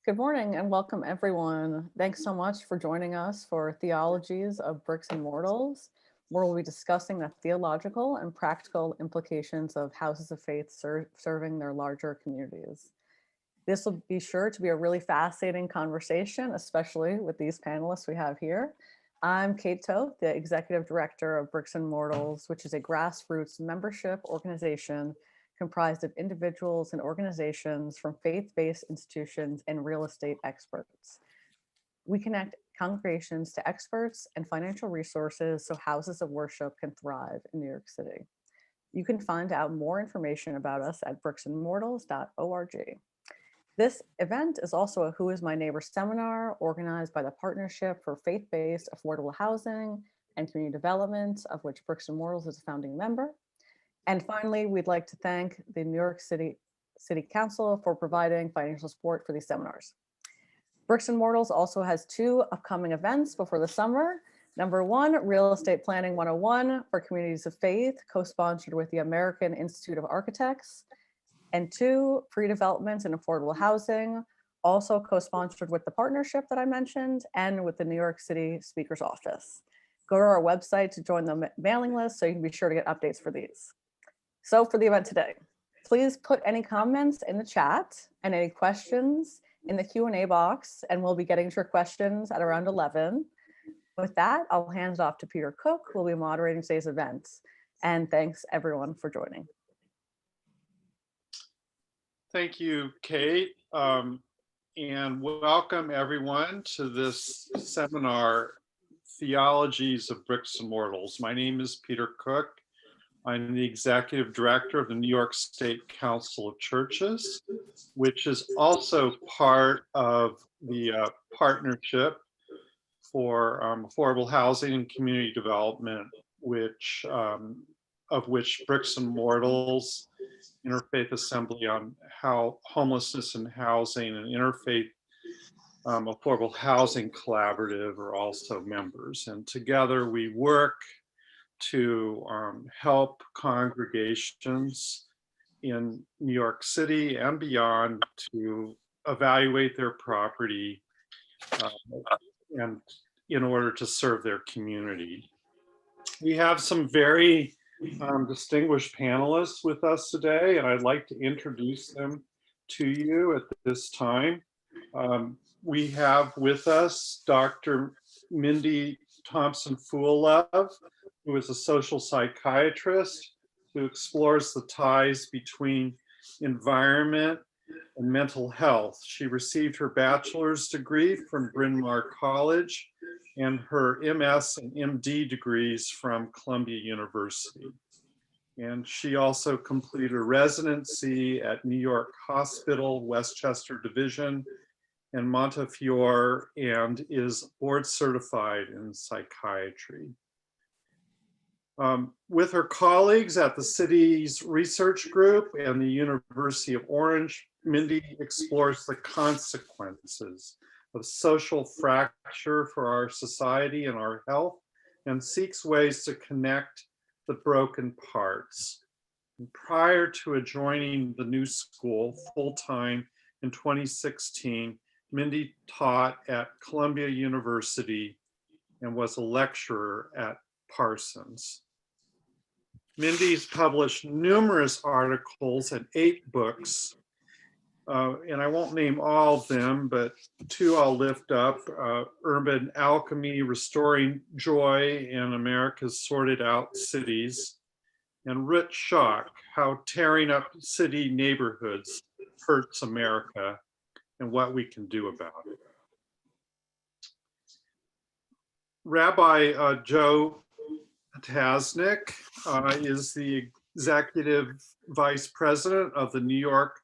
Good morning and welcome everyone. Thanks so much for joining us for Theologies of Bricks and Mortals, where we'll be discussing the theological and practical implications of houses of faith serving their larger communities. This will be sure to be a really fascinating conversation, especially with these panelists we have here. I'm Kate Toth, the Executive Director of Bricks and Mortals, which is a grassroots membership organization comprised of individuals and organizations from faith-based institutions and real estate experts. We connect congregations to experts and financial resources so houses of worship can thrive in New York City. You can find out more information about us at bricksandmortals.org. This event is also a Who is My Neighbor seminar organized by the Partnership for Faith-Based Affordable Housing and Community Development, of which Bricks and Mortals is a founding member. And finally, we'd like to thank the New York City Council for providing financial support for these seminars. Bricks and Mortals also has two upcoming events before the summer. Number one, Real Estate Planning 101 for Communities of Faith, co-sponsored with the American Institute of Architects. And two, Pre-Development and Affordable Housing, also co-sponsored with the partnership that I mentioned and with the New York City Speaker's Office. Go to our website to join the mailing list so you can be sure to get updates for these. So for the event today, please put any comments in the chat and any questions in the Q&A box, and we'll be getting to your questions at around 11. With that, I'll hand it off to Peter Cook, who will be moderating today's event. And thanks everyone for joining. Thank you, Kate, and welcome everyone to this seminar, Theologies of Bricks and Mortals. My name is Peter Cook. I'm the Executive Director of the New York State Council of Churches, which is also part of the Partnership for Affordable Housing and Community Development, of which Bricks and Mortals, Interfaith Assembly on Homelessness and Housing, and Interfaith Affordable Housing Collaborative are also members. And together we work to help congregations in New York City and beyond to evaluate their property and in order to serve their community. We have some very distinguished panelists with us today, and I'd like to introduce them to you at this time. We have with us Dr. Mindy Fullilove, who is a social psychiatrist who explores the ties between environment and mental health. She received her bachelor's degree from Bryn Mawr College and her MS and MD degrees from Columbia University. And she also completed a residency at New York Hospital, Westchester Division, and Montefiore, and is board certified in psychiatry. With her colleagues at the city's research group and the University of Orange, Mindy explores the consequences of social fracture for our society and our health, and seeks ways to connect the broken parts. And prior to joining the new school full-time in 2016, Mindy taught at Columbia University and was a lecturer at Parsons. Mindy's published numerous articles and 8 books, and I won't name all of them, but 2 I'll lift up: Urban Alchemy, Restoring Joy in America's Sorted Out Cities, and Rich Shock, How Tearing Up City Neighborhoods Hurts America and What We Can Do About It. Rabbi Joe Tasnik is the Executive Vice President of the New York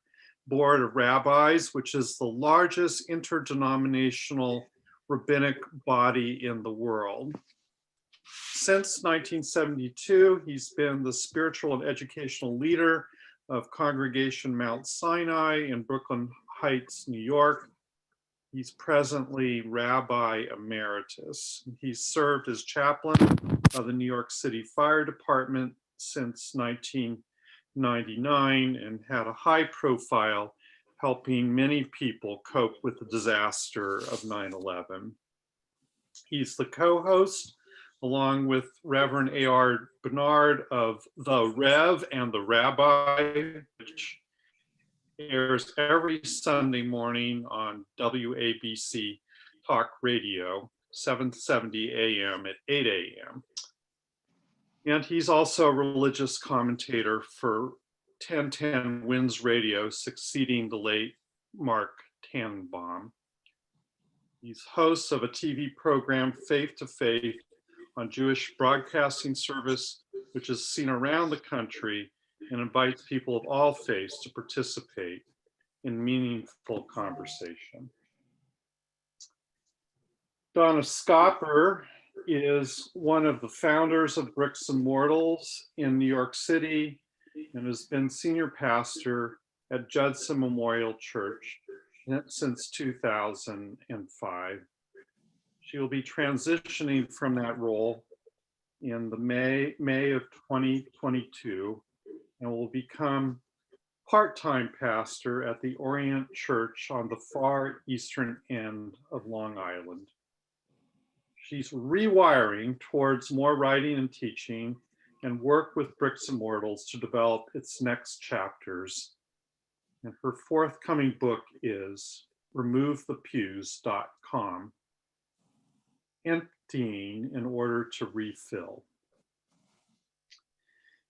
Board of Rabbis, which is the largest interdenominational rabbinic body in the world. Since 1972, he's been the spiritual and educational leader of Congregation Mount Sinai in Brooklyn Heights, New York. He's presently Rabbi Emeritus. He's served as chaplain of the New York City Fire Department since 1999 and had a high-profile helping many people cope with the disaster of 9/11. He's the co-host, along with Reverend A.R. Bernard, of The Rev and the Rabbi, which airs every Sunday morning on WABC Talk Radio, 770 AM at 8 AM. And he's also a religious commentator for 1010 Winds Radio, succeeding the late Mark Tannenbaum. He's host of a TV program, Faith to Faith, on Jewish Broadcasting Service, which is seen around the country and invites people of all faiths to participate in meaningful conversation. Donna Schaper is one of the founders of Bricks and Mortals in New York City and has been senior pastor at Judson Memorial Church since 2005. She will be transitioning from that role in the May of 2022 and will become part-time pastor at the Orient Church on the far eastern end of Long Island. She's rewiring towards more writing and teaching and work with Bricks and Mortals to develop its next chapters. And her forthcoming book is removethepews.com, emptying in order to refill.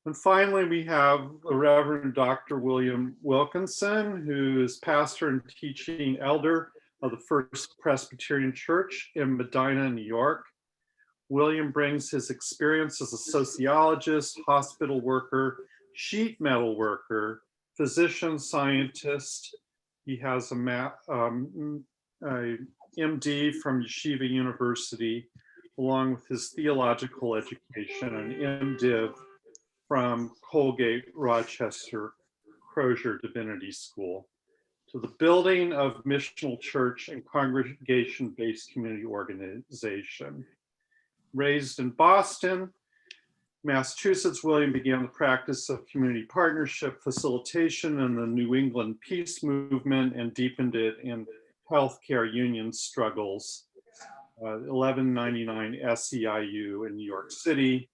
And finally, we have the Reverend Dr. William Wilkinson, who is pastor and teaching elder of the First Presbyterian Church in Medina, New York. William brings his experience as a sociologist, hospital worker, sheet metal worker, physician, scientist. He has a MD from Yeshiva University, along with his theological education, and MDiv from Colgate Rochester Crozier Divinity School, to the building of missional church and congregation-based community organization. Raised in Boston, Massachusetts, William began the practice of community partnership facilitation in the New England peace movement and deepened it in healthcare union struggles. 1199 SEIU in New York City,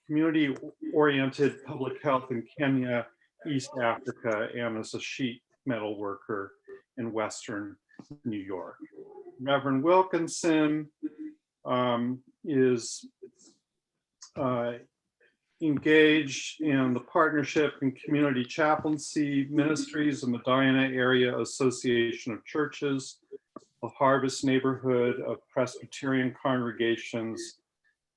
community-oriented public health in Kenya, East Africa, and as a sheet metal worker in Western New York. Reverend Wilkinson is engaged in the partnership and community chaplaincy ministries of Medina Area Association of Churches, the Harvest neighborhood of Presbyterian congregations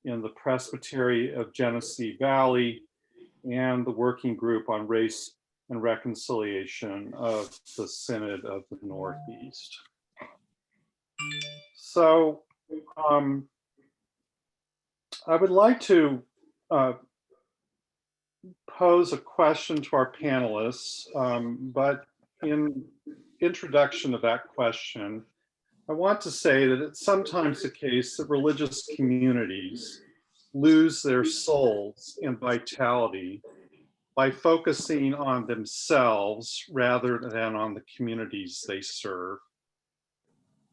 in the Presbytery of Genesee Valley, and the working group on race and reconciliation of the Synod of the Northeast. So I would like to pose a question to our panelists, but in introduction of that question, I want to say that it's sometimes the case that religious communities lose their souls and vitality by focusing on themselves rather than on the communities they serve.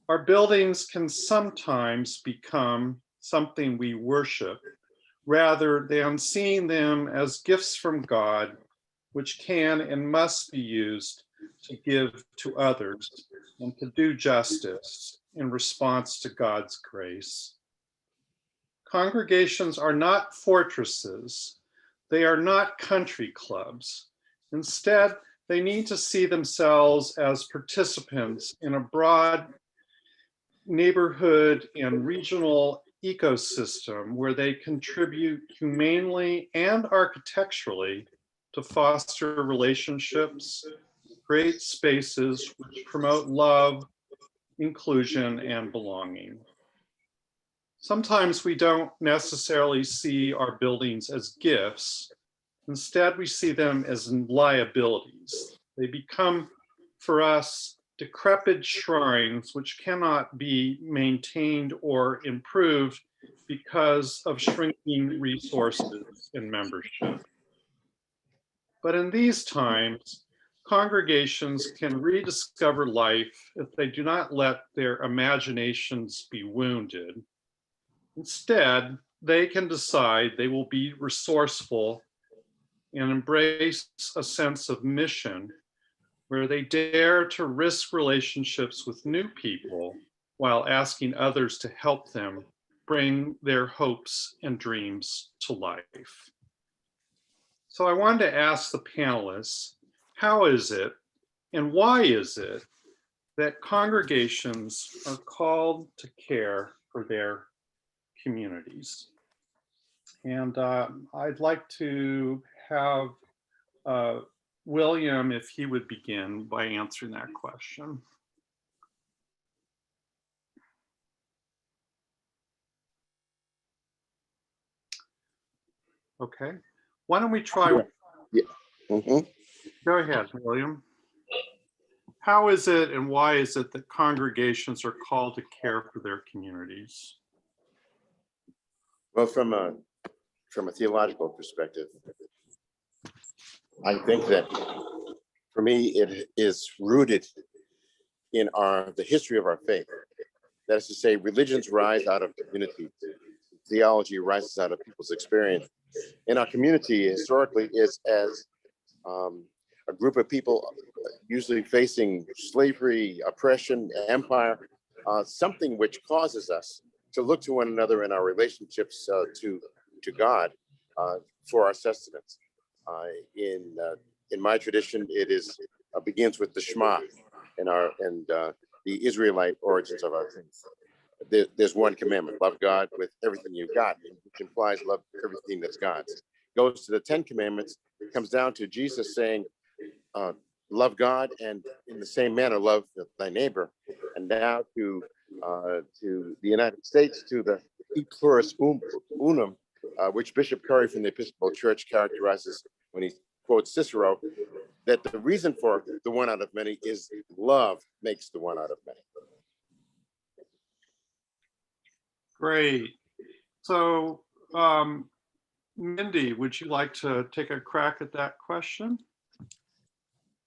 Our buildings can sometimes become something we worship rather than seeing them as gifts from God, which can and must be used to give to others and to do justice in response to God's grace. Congregations are not fortresses. They are not country clubs. Instead, they need to see themselves as participants in a broad neighborhood and regional ecosystem where they contribute humanely and architecturally to foster relationships, create spaces which promote love, inclusion, and belonging. Sometimes we don't necessarily see our buildings as gifts. Instead, we see them as liabilities. They become, for us, decrepit shrines which cannot be maintained or improved because of shrinking resources and membership. But in these times, congregations can rediscover life if they do not let their imaginations be wounded. Instead, they can decide they will be resourceful and embrace a sense of mission where they dare to risk relationships with new people while asking others to help them bring their hopes and dreams to life. So I wanted to ask the panelists, how is it and why is it that congregations are called to care for their communities? And I'd like to have William, if he would begin by answering that question. Okay, why don't we try? Yeah. Mm-hmm. Go ahead, William. How is it and why is it that congregations are called to care for their communities? Well, from a theological perspective, I think that for me it is rooted in the history of our faith. That is to say, religions rise out of community. Theology rises out of people's experience. And our community historically is as a group of people usually facing slavery, oppression, empire, something which causes us to look to one another in our relationships to God for our sustenance. In my tradition, it begins with the Shema and the Israelite origins of our faith. There's one commandment: love God with everything you've got, which implies love everything that's God's. Goes to the 10 Commandments. It comes down to Jesus saying, love God, and in the same manner, love thy neighbor. And now to the United States, to the E pluribus unum, which Bishop Curry from the Episcopal Church characterizes when he quotes Cicero, that the reason for the one out of many is love makes the one out of many. Great. So, Mindy, would you like to take a crack at that question?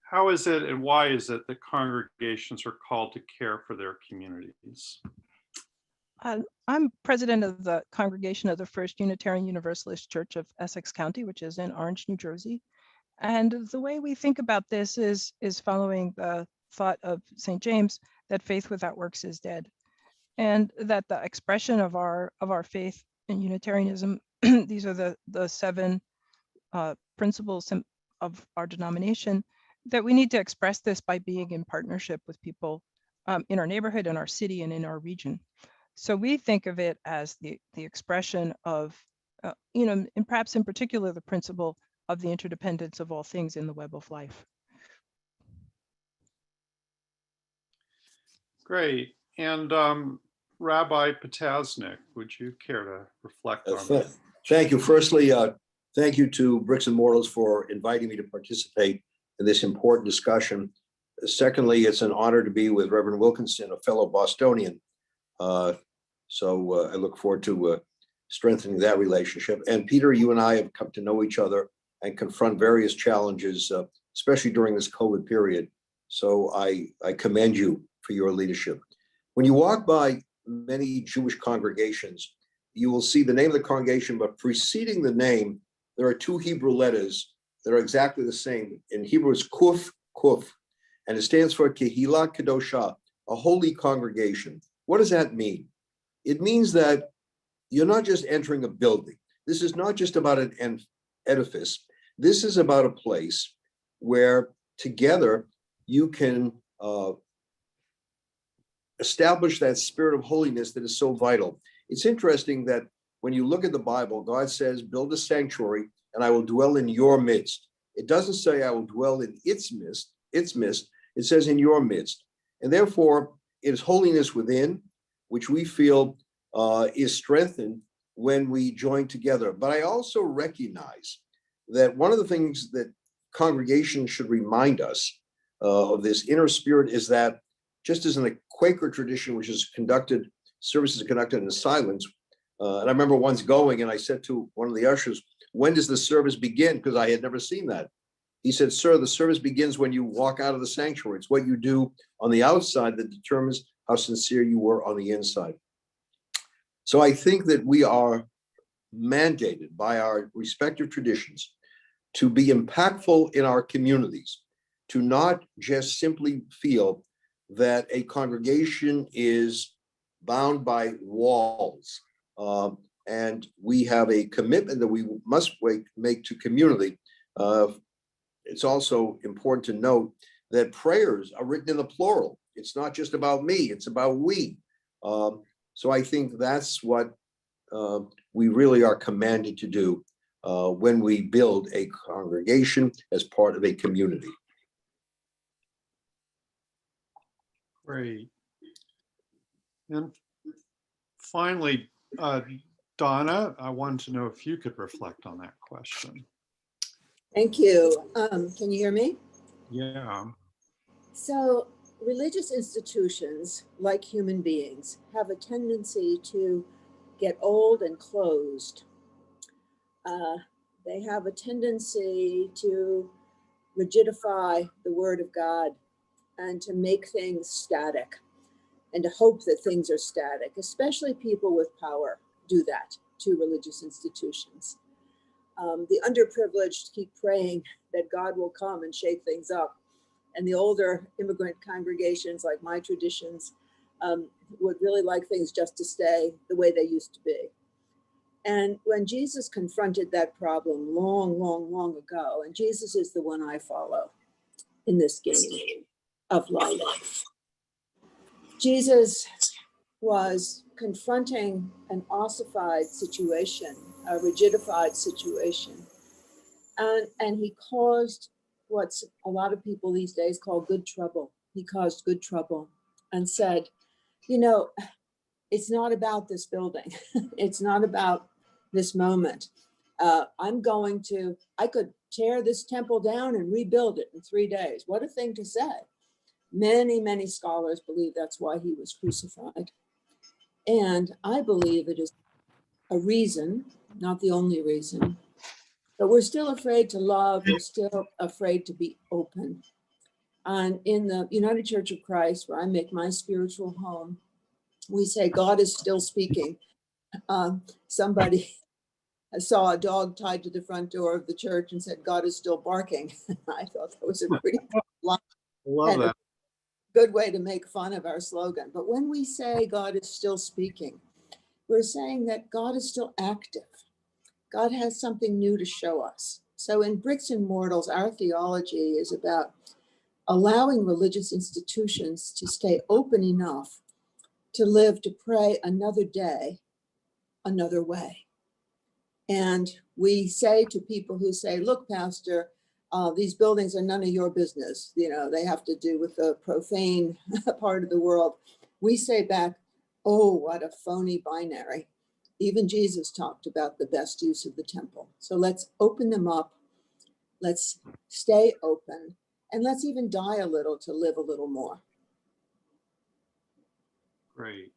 How is it and why is it that congregations are called to care for their communities? I'm president of the congregation of the First Unitarian Universalist Church of Essex County, which is in Orange, New Jersey. And the way we think about this is following the thought of St. James that faith without works is dead, and that the expression of our faith in Unitarianism, these are the 7 principles of our denomination, that we need to express this by being in partnership with people in our neighborhood, in our city, and in our region. So we think of it as the expression of, and perhaps in particular, the principle of the interdependence of all things in the web of life. Great. And Rabbi Potasnik, would you care to reflect on that? Thank you. Firstly, thank you to Bricks and Mortals for inviting me to participate in this important discussion. Secondly, it's an honor to be with Reverend Wilkinson, a fellow Bostonian. So I look forward to strengthening that relationship. And Peter, you and I have come to know each other and confront various challenges, especially during this COVID period. So I commend you for your leadership. When you walk by many Jewish congregations, you will see the name of the congregation, but preceding the name, there are 2 Hebrew letters that are exactly the same. In Hebrew, it's Kuf, Kuf, and it stands for Kehillah Kedosha, a holy congregation. What does that mean? It means that you're not just entering a building. This is not just about an edifice. This is about a place where together you can establish that spirit of holiness that is so vital. It's interesting that when you look at the Bible, God says, build a sanctuary and I will dwell in your midst. It doesn't say I will dwell in its midst. It says in your midst. And therefore, it is holiness within, which we feel is strengthened when we join together. But I also recognize that one of the things that congregations should remind us of this inner spirit is that just as in the Quaker tradition, which is services conducted in silence. And I remember once going and I said to one of the ushers, when does the service begin? Because I had never seen that. He said, sir, the service begins when you walk out of the sanctuary. It's what you do on the outside that determines how sincere you were on the inside. So I think that we are mandated by our respective traditions to be impactful in our communities, to not just simply feel that a congregation is bound by walls. And we have a commitment that we must make to community. It's also important to note that prayers are written in the plural. It's not just about me, it's about we. So I think that's what we really are commanded to do when we build a congregation as part of a community. Great. And finally, Donna, I wanted to know if you could reflect on that question. Thank you. Can you hear me? Yeah. So religious institutions, like human beings, have a tendency to get old and closed. They have a tendency to rigidify the word of God and to make things static and to hope that things are static, especially people with power do that to religious institutions. The underprivileged keep praying that God will come and shake things up. And the older immigrant congregations, like my traditions, would really like things just to stay the way they used to be. And when Jesus confronted that problem long ago, and Jesus is the one I follow in this game of life, Jesus was confronting an ossified situation, a rigidified situation. And he caused what's a lot of people these days call good trouble. He caused good trouble and said, you know, it's not about this building. It's not about this moment. I could tear this temple down and rebuild it in 3 days. What a thing to say. Many scholars believe that's why he was crucified. And I believe it is a reason, not the only reason, but we're still afraid to love. We're still afraid to be open. And in the United Church of Christ, where I make my spiritual home, we say God is still speaking. Somebody saw a dog tied to the front door of the church and said, God is still barking. I thought that was a pretty line. Love that. Good way to make fun of our slogan. But when we say God is still speaking, we're saying that God is still active. God has something new to show us. So in Bricks and Mortals, our theology is about allowing religious institutions to stay open enough to live, to pray another day, another way. And we say to people who say, look, Pastor, these buildings are none of your business. You know, they have to do with the profane part of the world. We say back, oh, what a phony binary. Even Jesus talked about the best use of the temple. So let's open them up. Let's stay open. And let's even die a little to live a little more. Great.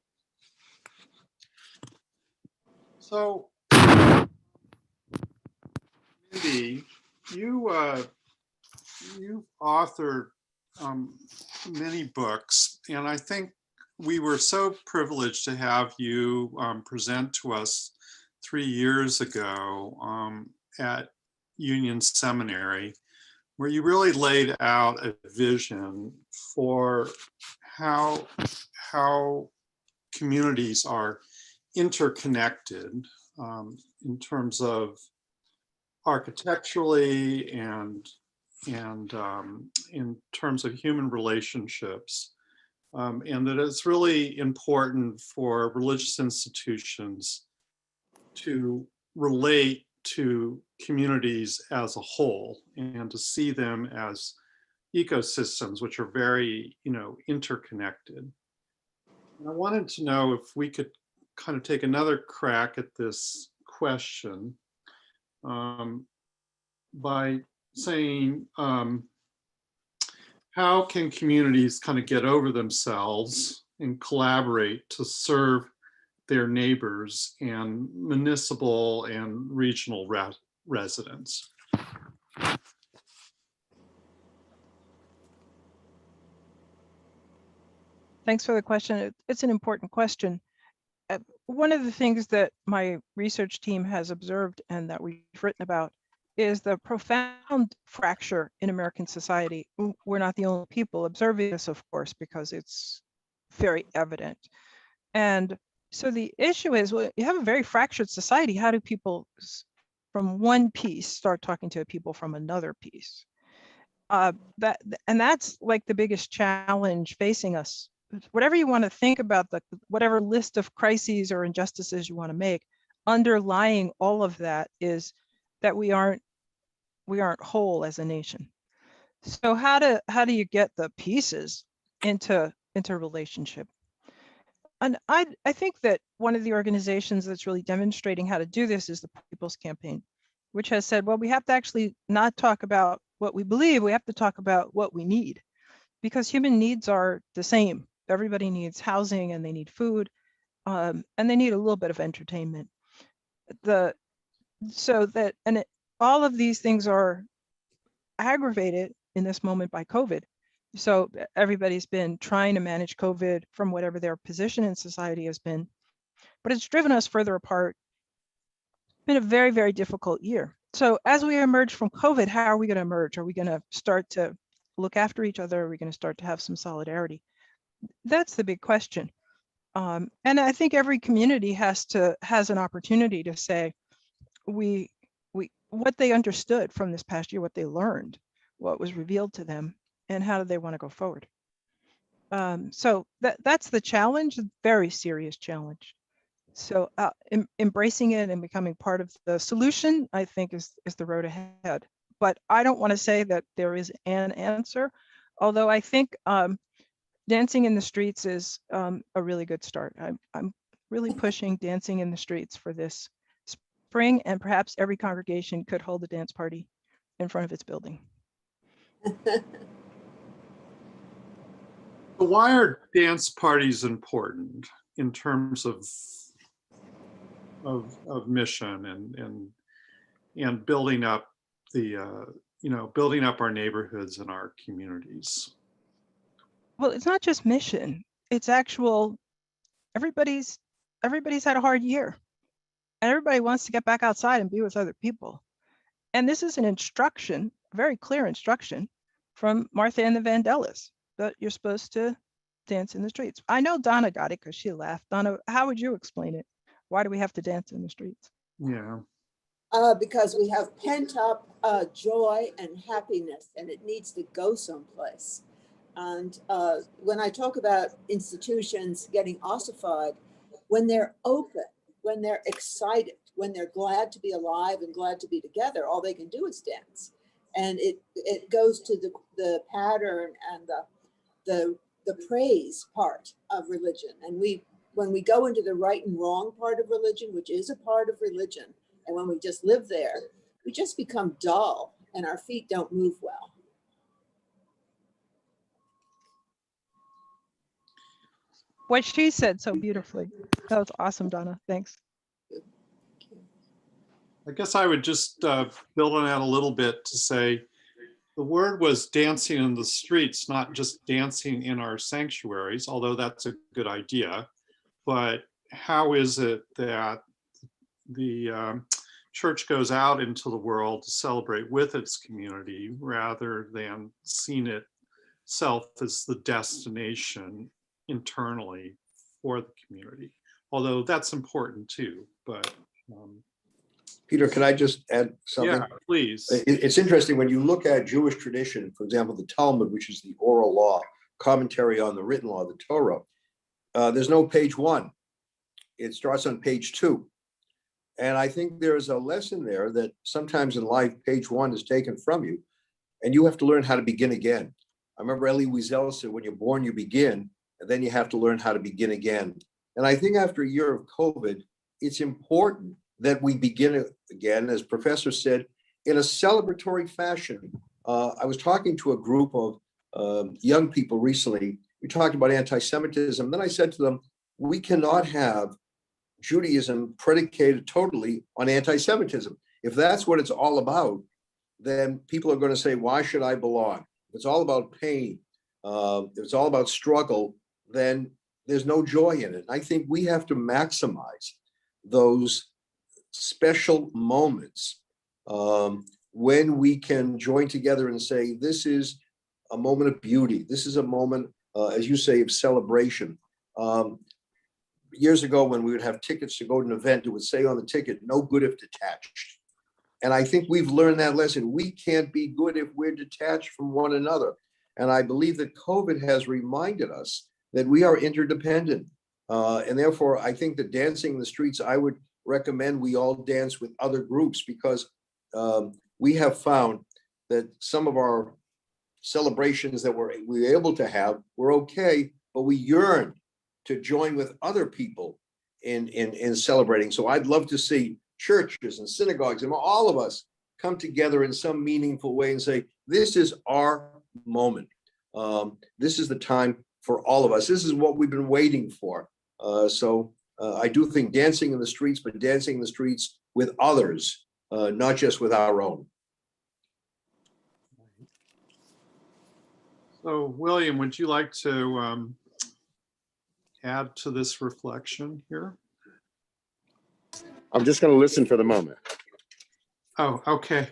So, Mindy, you've authored many books, and I think we were so privileged to have you present to us 3 years ago at Union Seminary, where you really laid out a vision for how communities are interconnected in terms of architecturally and in terms of human relationships, and that it's really important for religious institutions to relate to communities as a whole and to see them as ecosystems which are very, interconnected. And I wanted to know if we could kind of take another crack at this question by saying, how can communities kind of get over themselves and collaborate to serve their neighbors and municipal and regional residents? Thanks for the question. It's an important question. One of the things that my research team has observed and that we've written about is the profound fracture in American society. We're not the only people observing this, of course, because it's very evident. And so the issue is, well, you have a very fractured society. How do people from one piece start talking to people from another piece? That's like the biggest challenge facing us. Whatever you want to think about, whatever list of crises or injustices you want to make, underlying all of that is that we aren't whole as a nation. So how do you get the pieces into relationship? And I think that one of the organizations that's really demonstrating how to do this is the People's Campaign, which has said, well, we have to actually not talk about what we believe, we have to talk about what we need, because human needs are the same. Everybody needs housing and they need food, and they need a little bit of entertainment. All of these things are aggravated in this moment by COVID. So everybody's been trying to manage COVID from whatever their position in society has been, but it's driven us further apart. It's been a very, very difficult year. So as we emerge from COVID, how are we going to emerge? Are we going to start to look after each other? Are we going to start to have some solidarity? That's the big question. And I think every community has an opportunity to say, what they understood from this past year, what they learned, what was revealed to them, and how do they want to go forward? So that's the challenge, a very serious challenge. So embracing it and becoming part of the solution, I think, is the road ahead. But I don't want to say that there is an answer, although I think dancing in the streets is a really good start. I'm really pushing dancing in the streets for this spring, and perhaps every congregation could hold a dance party in front of its building. Why are dance parties important in terms of mission and building up building up our neighborhoods and our communities? Well, it's not just mission, it's actual, everybody's had a hard year and everybody wants to get back outside and be with other people. And this is an instruction, very clear instruction from Martha and the Vandellas, that you're supposed to dance in the streets. I know Donna got it because she laughed. Donna, how would you explain it? Why do we have to dance in the streets? Yeah. Because we have pent up joy and happiness, and it needs to go someplace. And when I talk about institutions getting ossified, when they're open, when they're excited, when they're glad to be alive and glad to be together, all they can do is dance. And it goes to the pattern and the praise part of religion. And when we go into the right and wrong part of religion, which is a part of religion, and when we just live there, we just become dull and our feet don't move well. What she said so beautifully. That was awesome, Donna. Thanks. I guess I would just build on that a little bit to say the word was dancing in the streets, not just dancing in our sanctuaries, although that's a good idea. But how is it that the church goes out into the world to celebrate with its community rather than seeing itself as the destination internally for the community? Although that's important too, but Peter, can I just add something? yeah, please. It's interesting when you look at Jewish tradition, for example, the Talmud, which is the oral law, commentary on the written law, the Torah, there's no page 1. It starts on page 2. And I think there's a lesson there that sometimes in life, page 1 is taken from you and you have to learn how to begin again. I remember Elie Wiesel said, when you're born, you begin, and then you have to learn how to begin again. And I think after a year of COVID, it's important that we begin again, as Professor said, in a celebratory fashion. I was talking to a group of young people recently. We talked about anti-Semitism. Then I said to them, we cannot have Judaism predicated totally on anti-Semitism. If that's what it's all about, then people are going to say, why should I belong? If it's all about pain, if it's all about struggle, then there's no joy in it. I think we have to maximize those special moments when we can join together and say, this is a moment of beauty. This is a moment, as you say, of celebration. Years ago, when we would have tickets to go to an event, it would say on the ticket, no good if detached. And I think we've learned that lesson. We can't be good if we're detached from one another. And I believe that COVID has reminded us that we are interdependent. And therefore, I think that dancing in the streets, I would recommend we all dance with other groups, because we have found that some of our celebrations that we were able to have were okay, but we yearn to join with other people in celebrating. So I'd love to see churches and synagogues and all of us come together in some meaningful way and say, this is our moment. This is the time for all of us. This is what we've been waiting for. So I do think dancing in the streets, but dancing in the streets with others, not just with our own. So William, would you like to add to this reflection here? I'm just going to listen for the moment. Oh, okay.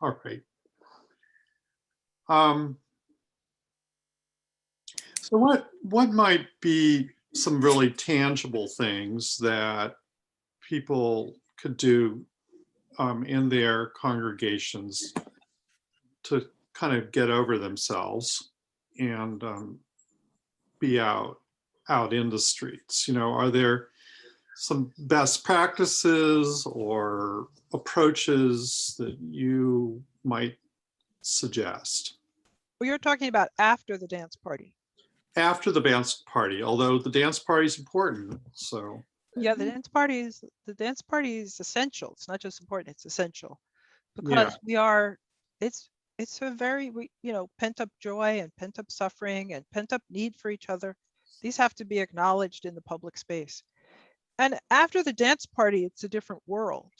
All right. So what might be some really tangible things that people could do in their congregations to kind of get over themselves and be out in the streets? You know, are there some best practices or approaches that you might suggest? Well, you're talking about after the dance party. After the dance party, although the dance party is important. So Yeah, the dance party is essential. It's not just important, it's essential, yeah, because it's a very, pent up joy and pent up suffering and pent up need for each other. These have to be acknowledged in the public space. And after the dance party, it's a different world.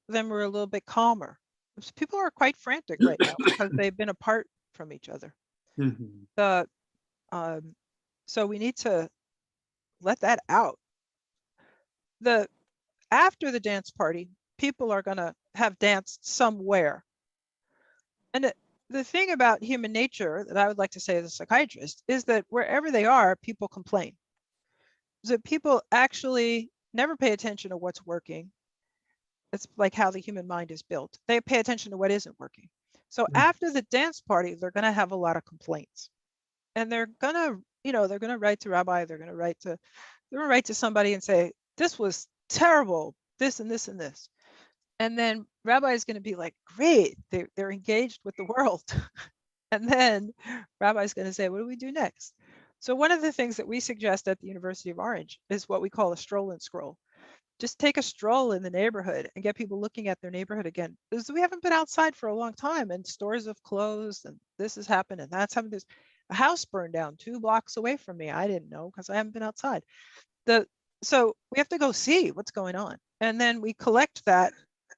Then we're a little bit calmer. People are quite frantic right now because they've been apart from each other. mhm. So we need to let that out. After the dance party, people are going to have danced somewhere. And the thing about human nature that I would like to say as a psychiatrist is that wherever they are, people complain. So people actually never pay attention to what's working. It's like how the human mind is built. They pay attention to what isn't working. So after the dance party, they're going to have a lot of complaints. And they're going to write to Rabbi, they're going to write to somebody and say, this was terrible, this and this and this. And then Rabbi is going to be like, great, they're engaged with the world. And then Rabbi is going to say, what do we do next? So one of the things that we suggest at the University of Orange is what we call a stroll and scroll. Just take a stroll in the neighborhood and get people looking at their neighborhood again. Because we haven't been outside for a long time and stores have closed and this has happened and that's happened. There's a house burned down 2 blocks away from me. I didn't know because I haven't been outside. So we have to go see what's going on. And then we collect that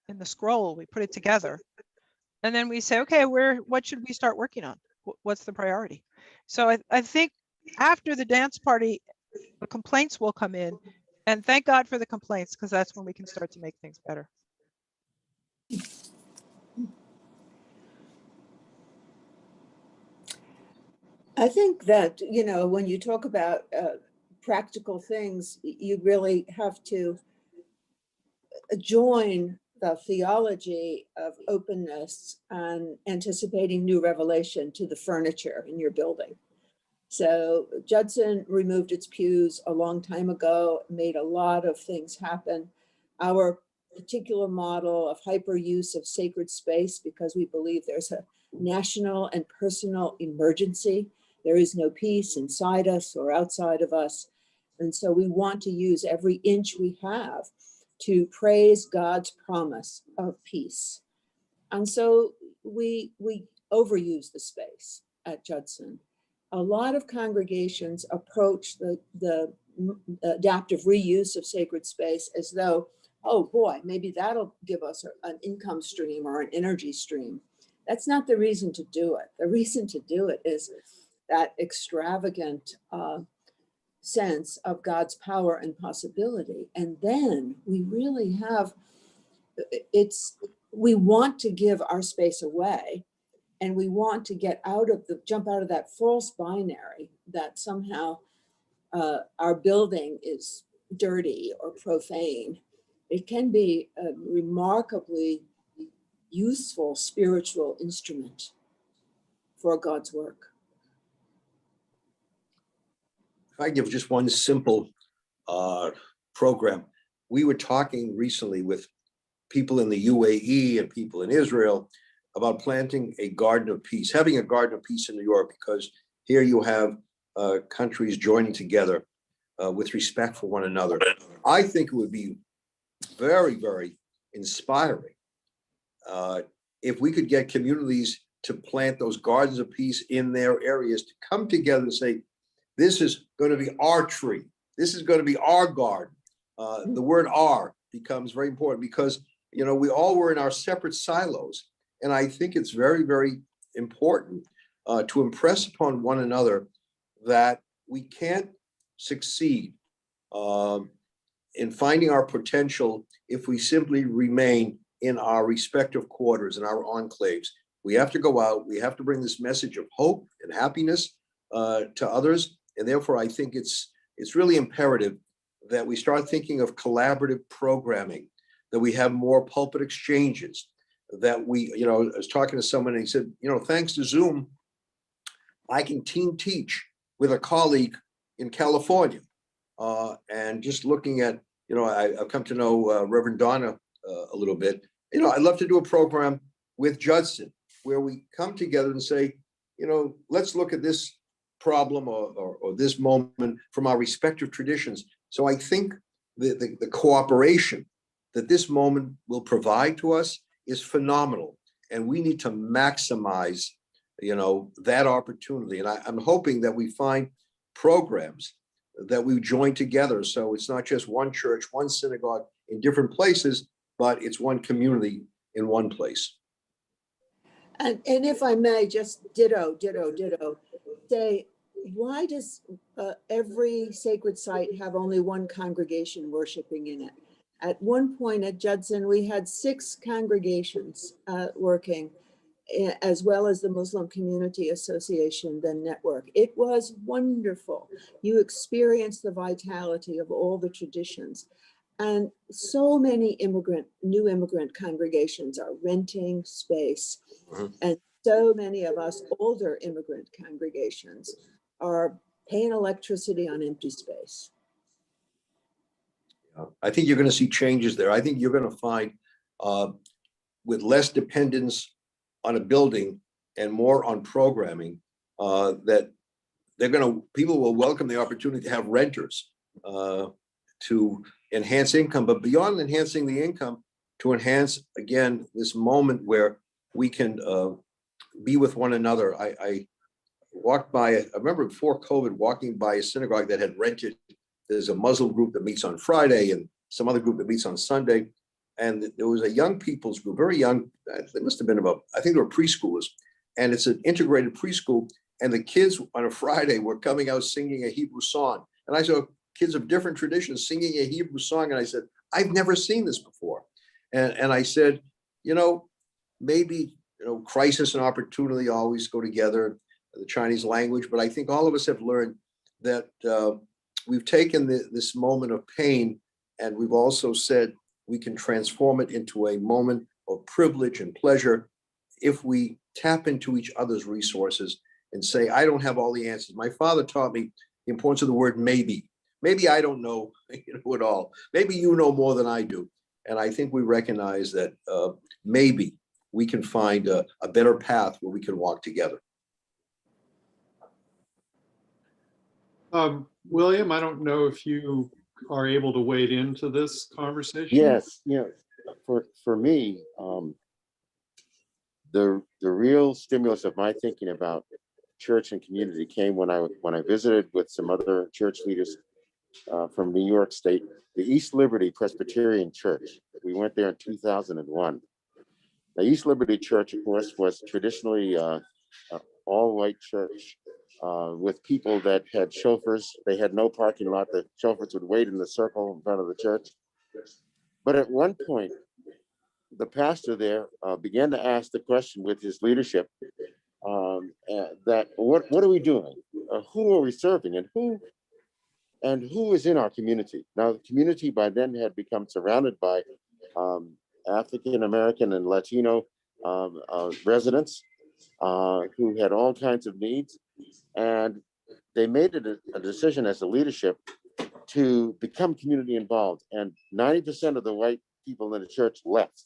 in the scroll, we put it together. And then we say, okay, what should we start working on? What's the priority? So I think after the dance party, the complaints will come in, and thank God for the complaints, because that's when we can start to make things better. I think that, when you talk about practical things, you really have to join the theology of openness and anticipating new revelation to the furniture in your building. So Judson removed its pews a long time ago, made a lot of things happen. Our particular model of hyper use of sacred space, because we believe there's a national and personal emergency. There is no peace inside us or outside of us. And so we want to use every inch we have to praise God's promise of peace. And so we overuse the space at Judson. A lot of congregations approach the adaptive reuse of sacred space as though, oh boy, maybe that'll give us an income stream or an energy stream. That's not the reason to do it. The reason to do it is that extravagant sense of God's power and possibility. And then we really have, we want to give our space away, and we want to jump out of that false binary that somehow our building is dirty or profane. It can be a remarkably useful spiritual instrument for God's work. If I give just one simple program, we were talking recently with people in the UAE and people in Israel about planting a garden of peace, having a garden of peace in New York, because here you have countries joining together with respect for one another. I think it would be very, very inspiring if we could get communities to plant those gardens of peace in their areas, to come together and say, this is going to be our tree. This is going to be our garden. The word "our" becomes very important because, you know, we all were in our separate silos. And I think it's very, very important to impress upon one another that we can't succeed in finding our potential if we simply remain in our respective quarters and our enclaves. We have to go out. We have to bring this message of hope and happiness to others. And therefore, I think it's really imperative that we start thinking of collaborative programming, that we have more pulpit exchanges, that we, you know, I was talking to someone and he said, you know, thanks to Zoom, I can team teach with a colleague in California. And just looking at, you know, I've come to know Reverend Donna a little bit. You know, I'd love to do a program with Judson where we come together and say, you know, let's look at this problem or this moment from our respective traditions. So I think the cooperation that this moment will provide to us is phenomenal. And we need to maximize, you know, that opportunity. And I'm hoping that we find programs that we join together. So it's not just one church, one synagogue in different places, but it's one community in one place. And if I may, just ditto, say, why does every sacred site have only one congregation worshiping in it? At one point at Judson, we had 6 congregations working, as well as the Muslim Community Association, the network. It was wonderful. You experienced the vitality of all the traditions. And so many new immigrant congregations are renting space. And so many of us older immigrant congregations are paying electricity on empty space. I think you're going to see changes there. I think you're going to find with less dependence on a building and more on programming, that people will welcome the opportunity to have renters to enhance income, but beyond enhancing the income, to enhance, again, this moment where we can be with one another. I walked by, I remember before COVID, walking by a synagogue that had rented. There's a Muslim group that meets on Friday and some other group that meets on Sunday. And there was a young people's group, very young, they must have been about, I think they were preschoolers. And it's an integrated preschool. And the kids on a Friday were coming out singing a Hebrew song. And I saw kids of different traditions singing a Hebrew song. And I said, I've never seen this before. And I said, you know, maybe, you know, crisis and opportunity always go together, the Chinese language. But I think all of us have learned that we've taken this moment of pain, and we've also said we can transform it into a moment of privilege and pleasure if we tap into each other's resources and say, I don't have all the answers. My father taught me the importance of the word maybe. Maybe I don't know, it all. Maybe you know more than I do. And I think we recognize that maybe we can find a better path where we can walk together. William, I don't know if you are able to wade into this conversation. Yes, for me, the real stimulus of my thinking about church and community came when I visited with some other church leaders from New York State, the East Liberty Presbyterian Church. We went there in 2001. The East Liberty Church, of course, was traditionally an all-white church with people that had chauffeurs. They had no parking lot. The chauffeurs would wait in the circle in front of the church. But at one point, the pastor there began to ask the question with his leadership that what are we doing? Who are we serving? And who is in our community? Now, the community by then had become surrounded by African American and Latino residents who had all kinds of needs. And they made it a decision as a leadership to become community involved. And 90% of the white people in the church left.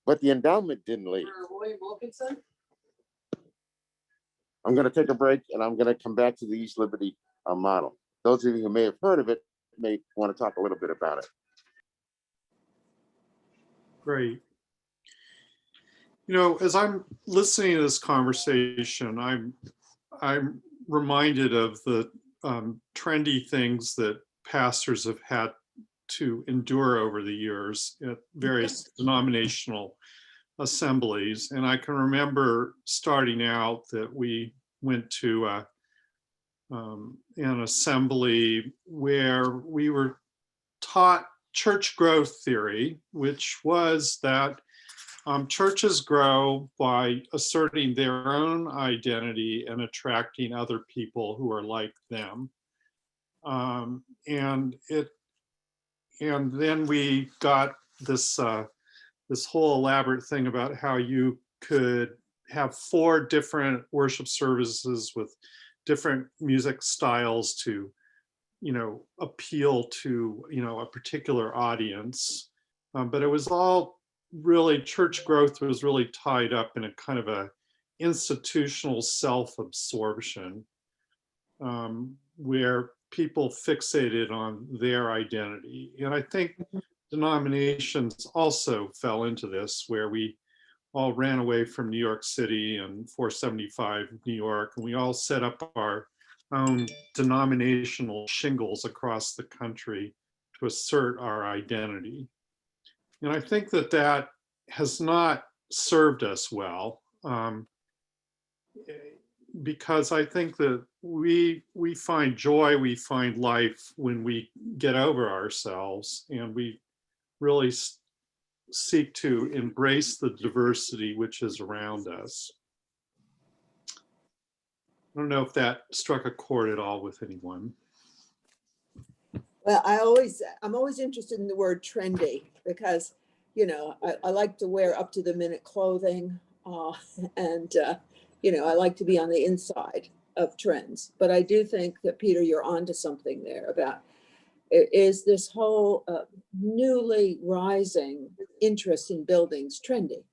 But the endowment didn't leave. I'm going to take a break and I'm going to come back to the East Liberty model. Those of you who may have heard of it may want to talk a little bit about it. Great. You know, as I'm listening to this conversation, I'm reminded of the trendy things that pastors have had to endure over the years at various denominational assemblies. And I can remember starting out that we went to an assembly where we were taught church growth theory, which was that churches grow by asserting their own identity and attracting other people who are like them. And then we got this this whole elaborate thing about how you could have 4 different worship services with different music styles to, you know, appeal to, you know, a particular audience. But it was all really, church growth was really tied up in a kind of a institutional self-absorption where people fixated on their identity. And I think denominations also fell into this, where we all ran away from New York City and 475 New York, and we all set up our own denominational shingles across the country to assert our identity. And I think that that has not served us well, because I think that we find joy, we find life when we get over ourselves and we really seek to embrace the diversity which is around us. I don't know if that struck a chord at all with anyone. Well, I'm always interested in the word trendy because, you know, I like to wear up to the minute clothing and, you know, I like to be on the inside of trends. But I do think that, Peter, you're onto something there about is this whole newly rising interest in buildings trendy?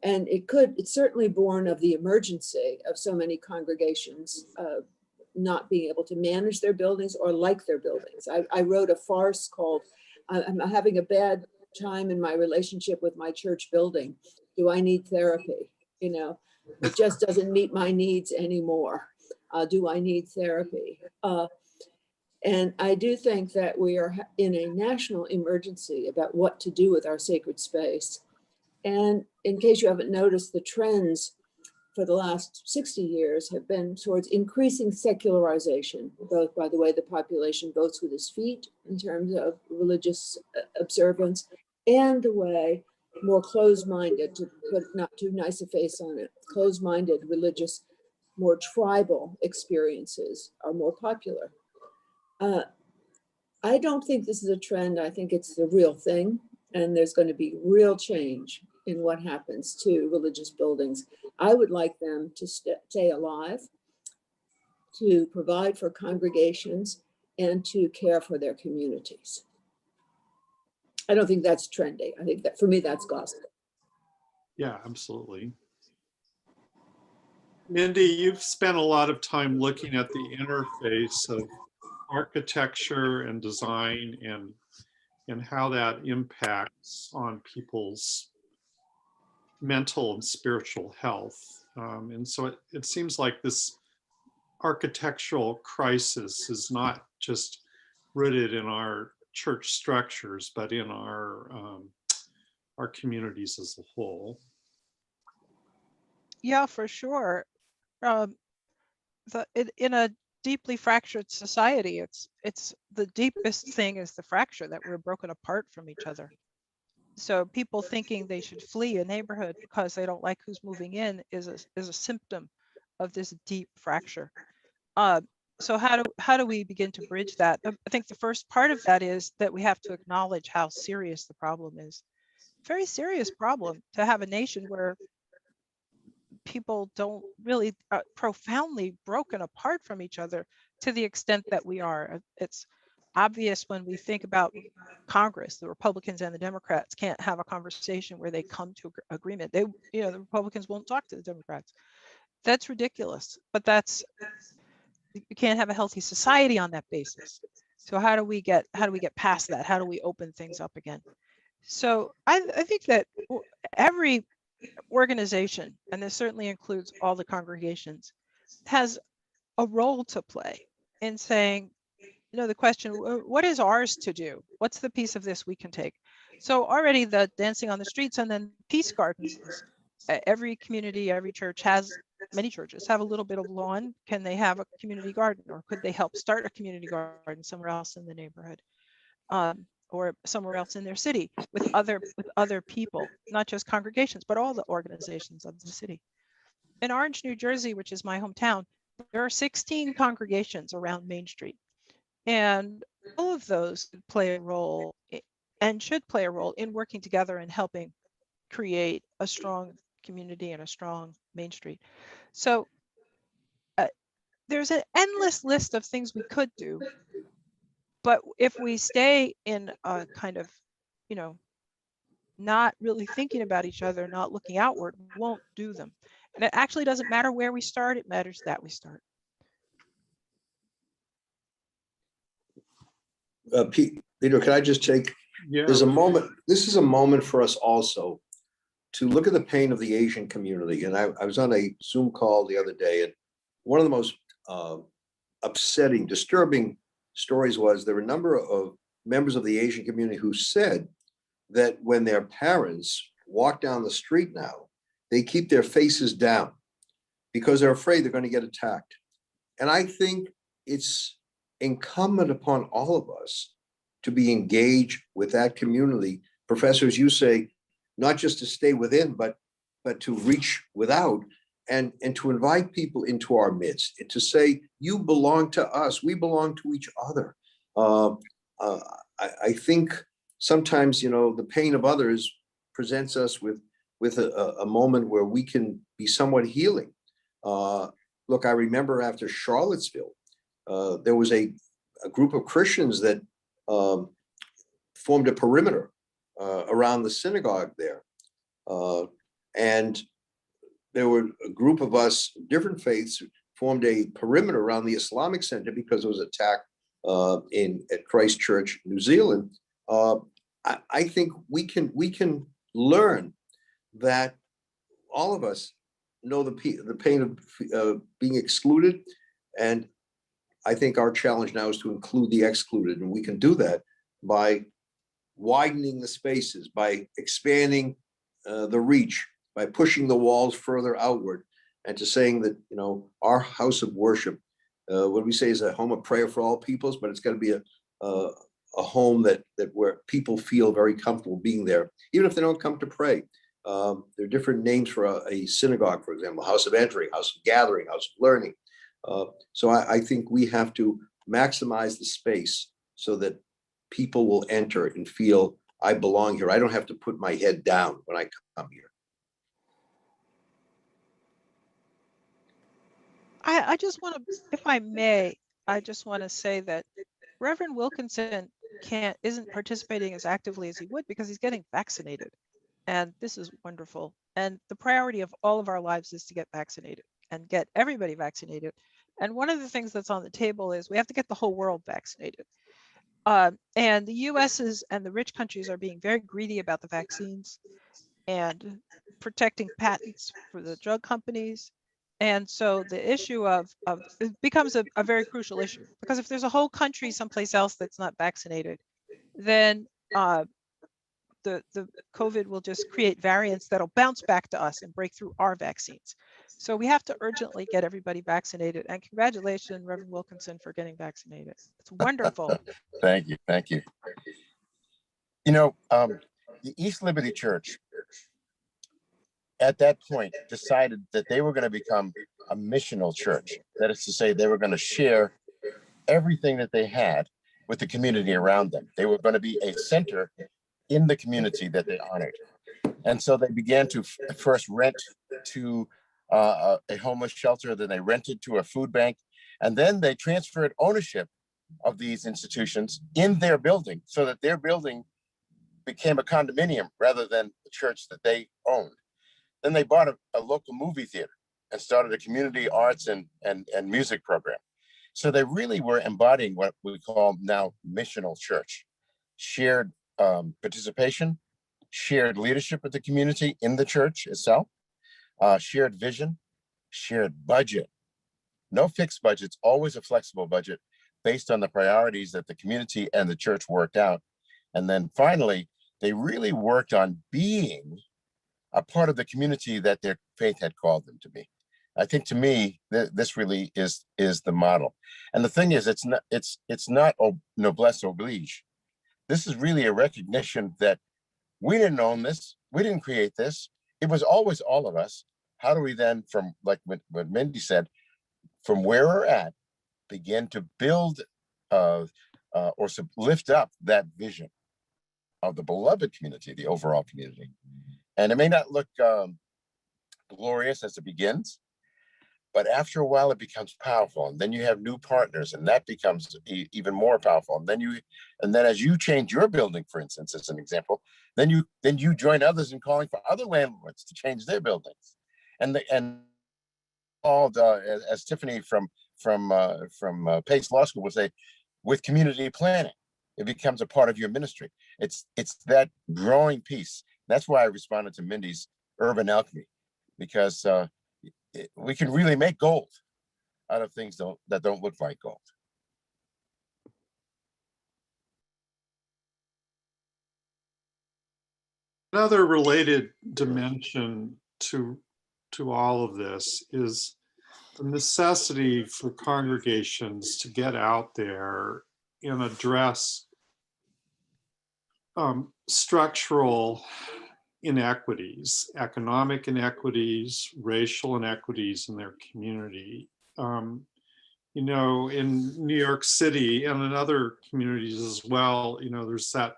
And it's certainly born of the emergency of so many congregations not being able to manage their buildings or like their buildings. I wrote a farce called, I'm having a bad time in my relationship with my church building. Do I need therapy? You know, it just doesn't meet my needs anymore. Do I need therapy? And I do think that we are in a national emergency about what to do with our sacred space. And in case you haven't noticed, the trends for the last 60 years have been towards increasing secularization, both by the way the population votes with its feet in terms of religious observance, and the way more closed-minded, to put not too nice a face on it, closed-minded religious, more tribal experiences are more popular. I don't think this is a trend. I think it's the real thing. And there's going to be real change in what happens to religious buildings. I would like them to stay alive, to provide for congregations, and to care for their communities. I don't think that's trendy. I think that for me, that's gospel. Yeah, absolutely. Mindy, you've spent a lot of time looking at the interface of architecture and design and how that impacts on people's mental and spiritual health. And so it seems like this architectural crisis is not just rooted in our church structures, but in our communities as a whole. Yeah, for sure. in a deeply fractured society, it's the deepest thing is the fracture, that we're broken apart from each other. So people thinking they should flee a neighborhood because they don't like who's moving in is a symptom of this deep fracture. So how do we begin to bridge that? I think the first part of that is that we have to acknowledge how serious the problem is. Very serious problem to have a nation where people don't really profoundly broken apart from each other to the extent that we are. It's obvious when we think about Congress. The Republicans and the Democrats can't have a conversation where they come to agreement. The Republicans won't talk to the Democrats. That's ridiculous, but you can't have a healthy society on that basis. So how do we get past that? How do we open things up again? So I think that every organization, and this certainly includes all the congregations, has a role to play in saying, the question, what is ours to do? What's the piece of this we can take? So already the dancing on the streets and then peace gardens. Every community, every church many churches have a little bit of lawn. Can they have a community garden, or could they help start a community garden somewhere else in the neighborhood? Or somewhere else in their city with other people, not just congregations, but all the organizations of the city. In Orange, New Jersey, which is my hometown, there are 16 congregations around Main Street. And all of those could play a role and should play a role in working together and helping create a strong community and a strong Main Street. So there's an endless list of things we could do. But if we stay in a kind of, not really thinking about each other, not looking outward, we won't do them. And it actually doesn't matter where we start, it matters that we start. Peter, can I just take, Yeah. this is a moment for us also to look at the pain of the Asian community. And I was on a Zoom call the other day, and one of the most upsetting, disturbing stories was there were a number of members of the Asian community who said that when their parents walk down the street now, they keep their faces down because they're afraid they're going to get attacked. And I think it's incumbent upon all of us to be engaged with that community. Professors, you say, not just to stay within, but to reach without, and to invite people into our midst, and to say, you belong to us, we belong to each other. I think sometimes, the pain of others presents us with a moment where we can be somewhat healing. Look, I remember after Charlottesville, there was a group of Christians that formed a perimeter around the synagogue there. And there were a group of us, different faiths, formed a perimeter around the Islamic Center because it was attacked at Christ Church, New Zealand. I think we can learn that all of us know the pain of being excluded, and I think our challenge now is to include the excluded, and we can do that by widening the spaces, by expanding the reach, by pushing the walls further outward, and to saying that, our house of worship, what we say is a home of prayer for all peoples, but it's got to be a home that where people feel very comfortable being there, even if they don't come to pray. There are different names for a synagogue, for example, house of entry, house of gathering, house of learning. So I think we have to maximize the space so that people will enter and feel, I belong here. I don't have to put my head down when I come here. I just want to, if I may, I just want to say that Reverend Wilkinson isn't participating as actively as he would because he's getting vaccinated. And this is wonderful. And the priority of all of our lives is to get vaccinated and get everybody vaccinated. And one of the things that's on the table is we have to get the whole world vaccinated. And the US and the rich countries are being very greedy about the vaccines and protecting patents for the drug companies. And so the issue of it becomes a very crucial issue, because if there's a whole country someplace else that's not vaccinated, then the COVID will just create variants that'll bounce back to us and break through our vaccines. So we have to urgently get everybody vaccinated. And congratulations, Reverend Wilkinson, for getting vaccinated. It's wonderful. Thank you. Thank you. You know, the East Liberty Church at that point decided that they were going to become a missional church. That is to say, they were going to share everything that they had with the community around them. They were going to be a center in the community that they honored. And so they began to first rent to a homeless shelter, then they rented to a food bank, and then they transferred ownership of these institutions in their building so that their building became a condominium rather than the church that they owned. Then they bought a local movie theater and started a community arts and music program. So they really were embodying what we call now missional church. Shared participation, shared leadership with the community in the church itself, shared vision, shared budget. No fixed budgets, always a flexible budget based on the priorities that the community and the church worked out. And then finally, they really worked on being a part of the community that their faith had called them to be. I think to me, this really is the model. And the thing is, it's not noblesse oblige. This is really a recognition that we didn't own this, we didn't create this. It was always all of us. How do we then, from like what Mindy said, from where we're at, begin to build or lift up that vision of the beloved community, the overall community. And it may not look glorious as it begins, but after a while it becomes powerful. And then you have new partners, and that becomes even more powerful. And then as you change your building, for instance, as an example, then you join others in calling for other landlords to change their buildings. And all as Tiffany from Pace Law School would say, with community planning, it becomes a part of your ministry. It's that growing piece. That's why I responded to Mindy's urban alchemy, because we can really make gold out of things that don't look like gold. Another related dimension to all of this is the necessity for congregations to get out there and address structural inequities, economic inequities, racial inequities in their community. You know, in New York City and in other communities as well, you know, there's that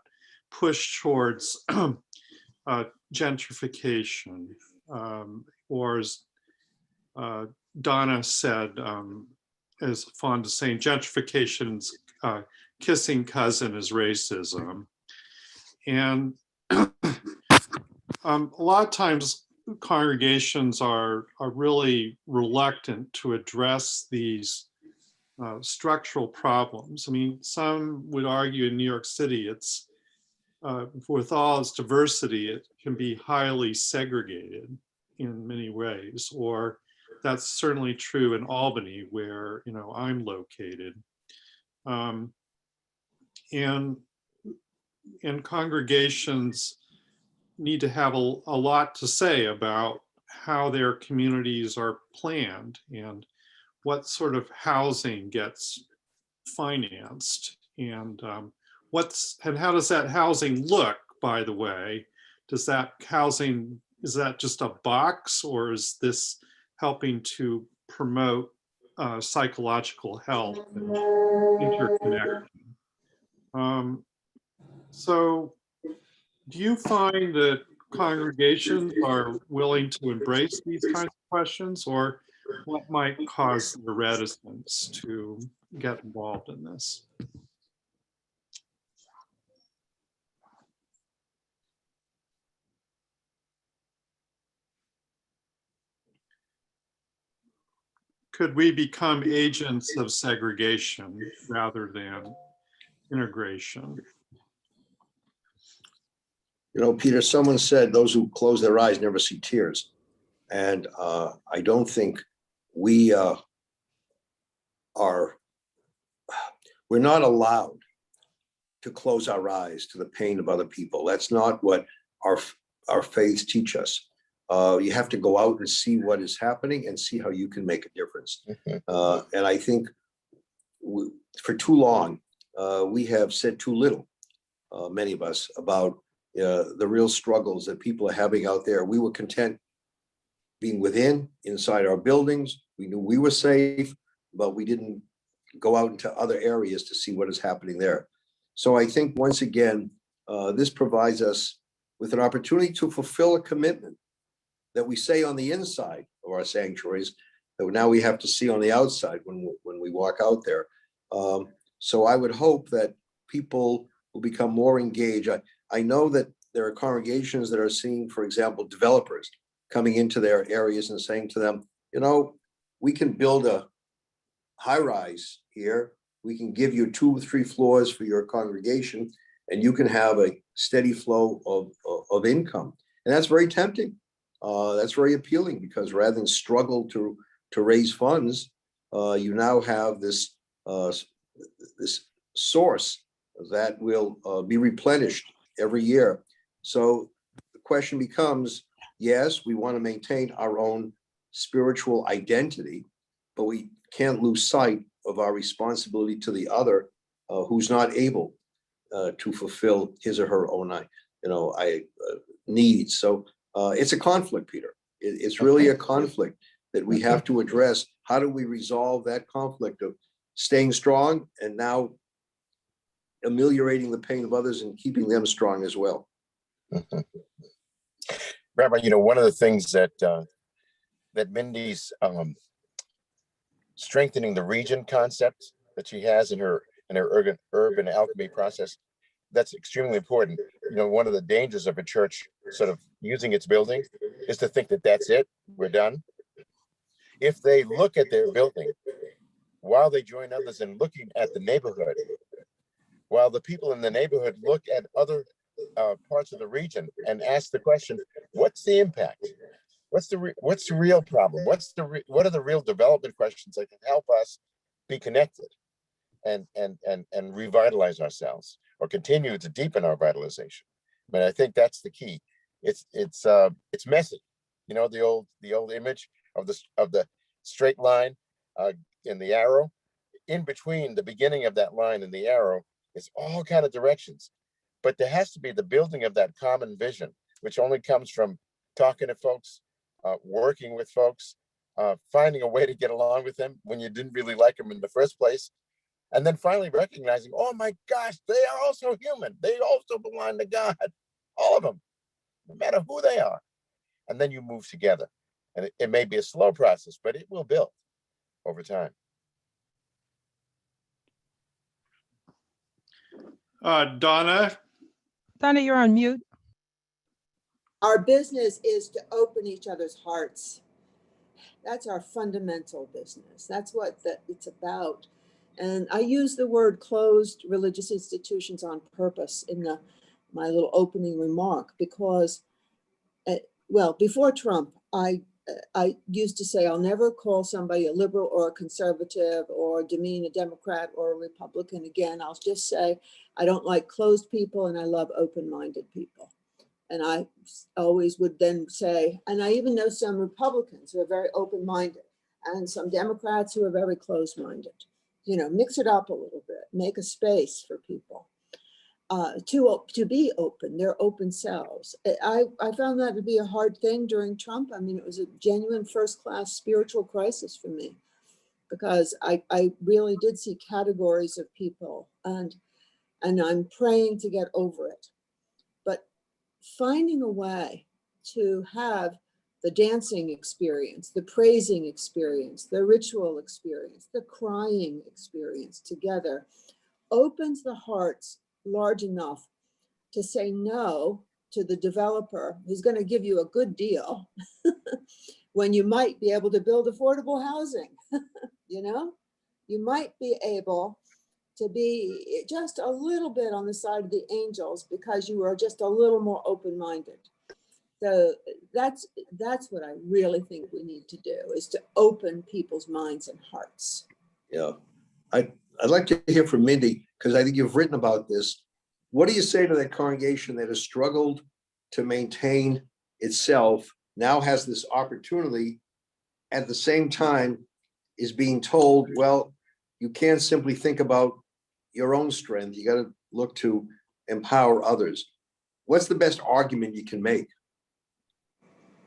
push towards gentrification, or as Donna said, is fond of saying, gentrification's kissing cousin is racism. And a lot of times congregations are really reluctant to address these structural problems. I mean, some would argue in New York City, it's with all its diversity, it can be highly segregated in many ways, or that's certainly true in Albany, where, you know, I'm located. And congregations need to have a lot to say about how their communities are planned and what sort of housing gets financed, and how does that housing look, by the way? Does that housing, is that just a box, or is this helping to promote psychological health and interconnection? So do you find that congregations are willing to embrace these kinds of questions, or what might cause the reticence to get involved in this? Could we become agents of segregation rather than integration? You know, Peter, someone said those who close their eyes never see tears. And I don't think we're not allowed to close our eyes to the pain of other people. That's not what our faiths teach us. You have to go out and see what is happening and see how you can make a difference. And I think for too long, we have said too little, many of us, about the real struggles that people are having out there. We were content being inside our buildings. We knew we were safe, but we didn't go out into other areas to see what is happening there. So I think once again, this provides us with an opportunity to fulfill a commitment that we say on the inside of our sanctuaries that now we have to see on the outside when we walk out there. So I would hope that people will become more engaged. I know that there are congregations that are seeing, for example, developers coming into their areas and saying to them, you know, we can build a high rise here. We can give you 2 or 3 floors for your congregation, and you can have a steady flow of income. And that's very tempting. That's very appealing, because rather than struggle to raise funds, you now have this source that will be replenished every year. So the question becomes, yes, we want to maintain our own spiritual identity, but we can't lose sight of our responsibility to the other who's not able to fulfill his or her own needs. So it's a conflict, Peter. It's really a conflict that we have to address. How do we resolve that conflict of staying strong and now ameliorating the pain of others and keeping them strong as well? Rabbi, one of the things that Mindy's strengthening the region concept that she has in her urban alchemy process, that's extremely important. One of the dangers of a church sort of using its building is to think that that's it, we're done. If they look at their building while they join others in looking at the neighborhood, while the people in the neighborhood look at other parts of the region and ask the question, what's the impact? What's the real problem? What are the real development questions that can help us be connected and revitalize ourselves, or continue to deepen our vitalization? But I think that's the key. It's messy. The old image of the straight line and the arrow. In between the beginning of that line and the arrow is all kind of directions. But there has to be the building of that common vision, which only comes from talking to folks, working with folks, finding a way to get along with them when you didn't really like them in the first place. And then finally recognizing, oh my gosh, they are also human. They also belong to God, all of them, no matter who they are. And then you move together. And it may be a slow process, but it will build over time. Donna? Donna, you're on mute. Our business is to open each other's hearts. That's our fundamental business. That's what it's about. And I use the word closed religious institutions on purpose in my little opening remark, because, before Trump, I used to say, I'll never call somebody a liberal or a conservative or demean a Democrat or a Republican again. I'll just say, I don't like closed people and I love open-minded people. And I always would then say, and I even know some Republicans who are very open-minded and some Democrats who are very closed-minded. Mix it up a little bit, make a space for people to be open, their open selves. I found that to be a hard thing during Trump. I mean, it was a genuine first-class spiritual crisis for me, because I really did see categories of people, and I'm praying to get over it. But finding a way to have the dancing experience, the praising experience, the ritual experience, the crying experience together opens the hearts large enough to say no to the developer who's going to give you a good deal when you might be able to build affordable housing. You might be able to be just a little bit on the side of the angels because you are just a little more open-minded. So that's what I really think we need to do, is to open people's minds and hearts. Yeah, I'd like to hear from Mindy, because I think you've written about this What do you say to that congregation that has struggled to maintain itself, now has this opportunity, at the same time is being told, well, you can't simply think about your own strength, you got to look to empower others? What's the best argument you can make?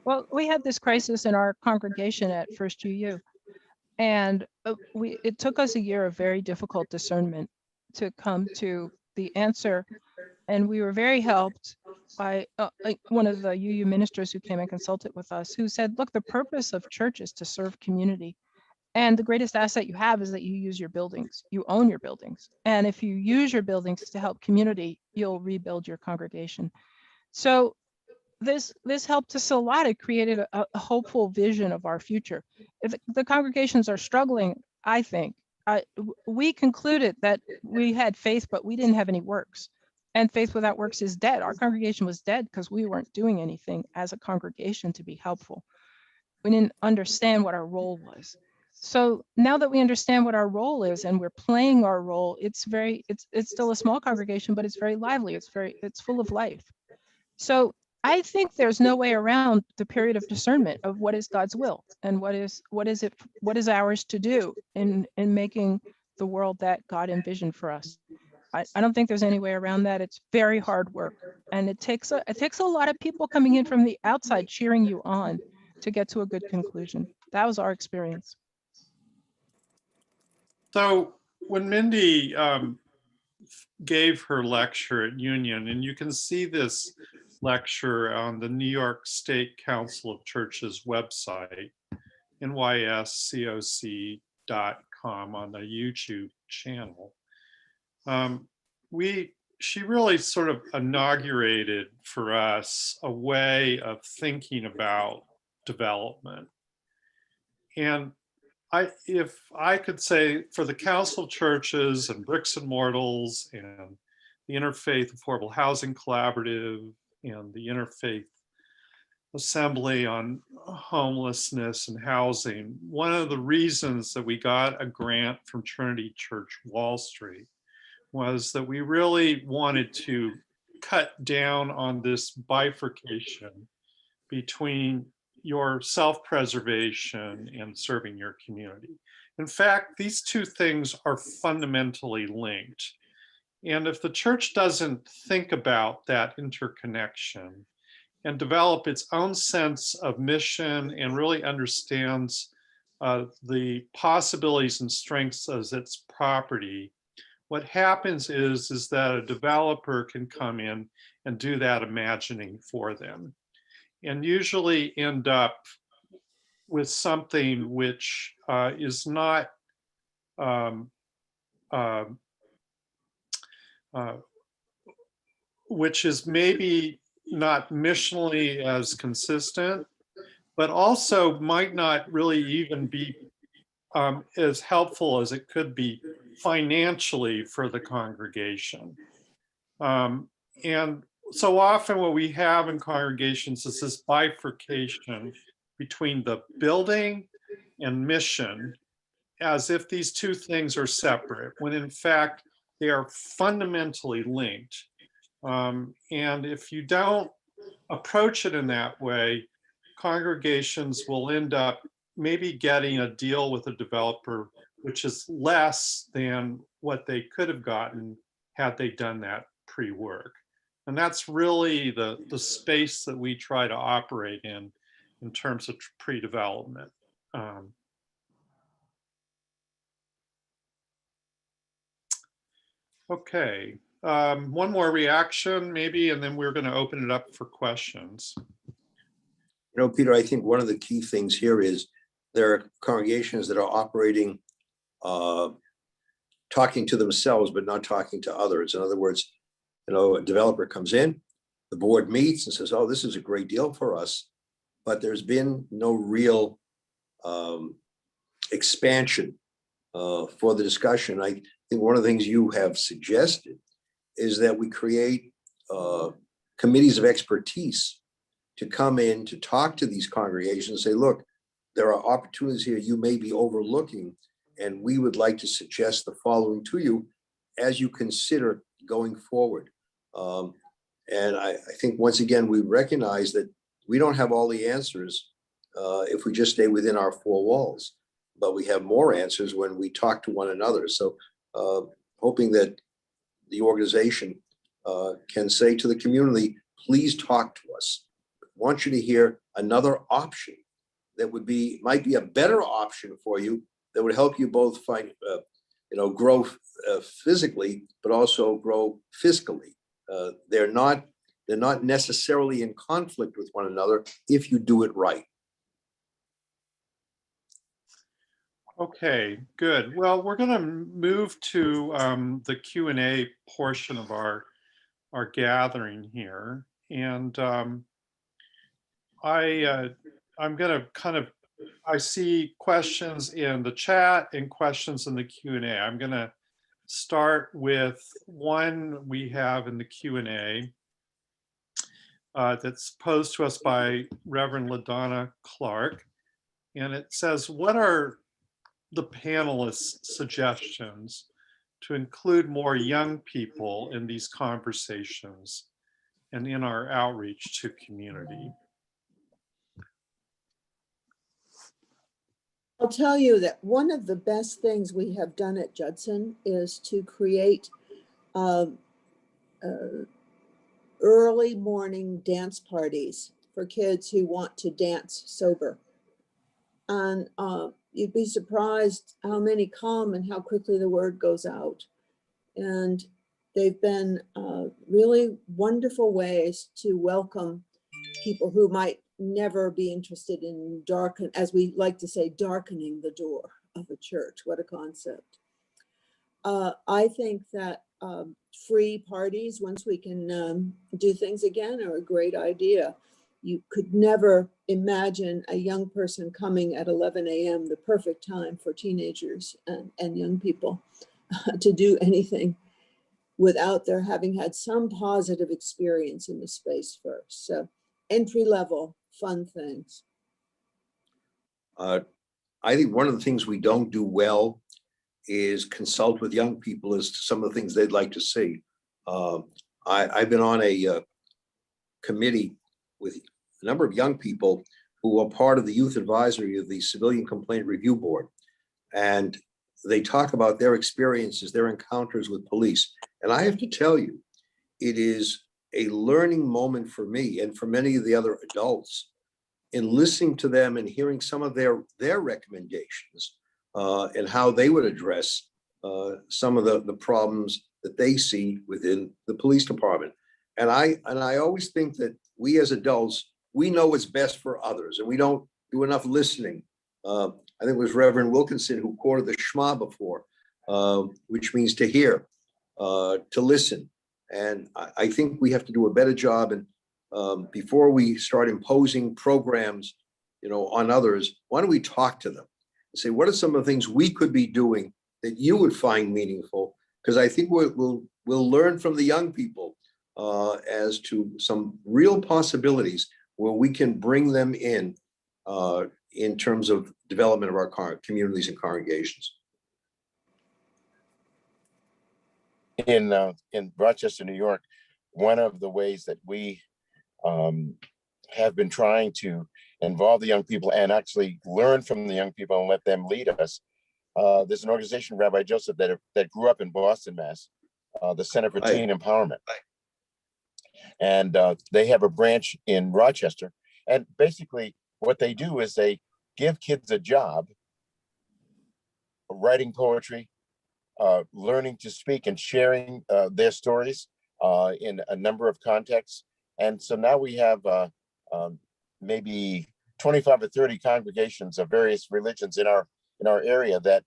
Well, we had this crisis in our congregation at First UU, and it took us a year of very difficult discernment to come to the answer. And we were very helped by one of the UU ministers who came and consulted with us, who said, look, the purpose of church is to serve community. And the greatest asset you have is that you use your buildings. You own your buildings. And if you use your buildings to help community, you'll rebuild your congregation. So this helped us a lot. It created a hopeful vision of our future. If the congregations are struggling, I think, we concluded that we had faith, but we didn't have any works. And faith without works is dead. Our congregation was dead because we weren't doing anything as a congregation to be helpful. We didn't understand what our role was. So now that we understand what our role is and we're playing our role, it's still a small congregation, but it's very lively. It's full of life. So I think there's no way around the period of discernment of what is God's will and what is ours to do in making the world that God envisioned for us. I don't think there's any way around that. It's very hard work, and it takes a lot of people coming in from the outside cheering you on to get to a good conclusion. That was our experience. So when Mindy gave her lecture at Union, and you can see this lecture on the New York State Council of Churches website, nyscoc.com, on the YouTube channel. She really sort of inaugurated for us a way of thinking about development. And if I could say, for the Council of Churches and Bricks and Mortals and the Interfaith Affordable Housing Collaborative and the Interfaith Assembly on Homelessness and Housing, one of the reasons that we got a grant from Trinity Church Wall Street was that we really wanted to cut down on this bifurcation between your self-preservation and serving your community. In fact, these two things are fundamentally linked. And if the church doesn't think about that interconnection and develop its own sense of mission and really understands the possibilities and strengths as its property, what happens is that a developer can come in and do that imagining for them, and usually end up with something which is not which is maybe not missionally as consistent, but also might not really even be as helpful as it could be financially for the congregation. And so often what we have in congregations is this bifurcation between the building and mission, as if these two things are separate, when in fact they are fundamentally linked. And if you don't approach it in that way, congregations will end up maybe getting a deal with a developer which is less than what they could have gotten had they done that pre-work. And that's really the space that we try to operate in terms of pre-development. Okay, one more reaction maybe, and then we're going to open it up for questions. You know, Peter, I think one of the key things here is there are congregations that are operating, talking to themselves, but not talking to others. In other words, you know, a developer comes in, the board meets and says, oh, this is a great deal for us, but there's been no real expansion for the discussion. I think one of the things you have suggested is that we create committees of expertise to come in to talk to these congregations and say, look, there are opportunities here you may be overlooking, and we would like to suggest the following to you as you consider going forward. And I think once again, we recognize that we don't have all the answers if we just stay within our four walls, but we have more answers when we talk to one another. So hoping that the organization can say to the community, please talk to us. I want you to hear another option that might be a better option for you, that would help you both find, grow physically, but also grow fiscally. They're not necessarily in conflict with one another if you do it right. Okay, good. Well, we're going to move to the Q&A portion of our gathering here, and I'm going to I see questions in the chat and questions in the Q&A. I'm going to start with one we have in the Q&A that's posed to us by Reverend LaDonna Clark. And it says, what are the panelists' suggestions to include more young people in these conversations and in our outreach to community? I'll tell you that one of the best things we have done at Judson is to create early morning dance parties for kids who want to dance sober. And you'd be surprised how many come and how quickly the word goes out. And they've been really wonderful ways to welcome people who might never be interested in as we like to say, darkening the door of a church. What a concept. I think that free parties, once we can do things again, are a great idea. You could never imagine a young person coming at 11 a.m., the perfect time for teenagers and young people to do anything without their having had some positive experience in the space first. So entry level, fun things. I think one of the things we don't do well is consult with young people as to some of the things they'd like to see. I've been on a committee with a number of young people who are part of the youth advisory of the Civilian Complaint Review Board. And they talk about their experiences, their encounters with police. And I have to tell you, it is a learning moment for me and for many of the other adults in listening to them and hearing some of their recommendations and how they would address some of the problems that they see within the police department. And I always think that we as adults, we know what's best for others, and we don't do enough listening. I think it was Reverend Wilkinson who quoted the Shema before, which means to hear, to listen. And I think we have to do a better job. And before we start imposing programs, on others, why don't we talk to them and say, what are some of the things we could be doing that you would find meaningful? Because I think we'll learn from the young people as to some real possibilities where we can bring them in terms of development of our communities and congregations. In Rochester, New York, one of the ways that we have been trying to involve the young people and actually learn from the young people and let them lead us. There's an organization, Rabbi Joseph, that grew up in Boston, Mass, the Center for Teen Empowerment. And they have a branch in Rochester. And basically what they do is they give kids a job, writing poetry, learning to speak and sharing their stories in a number of contexts. And so now we have maybe 25 or 30 congregations of various religions in our area that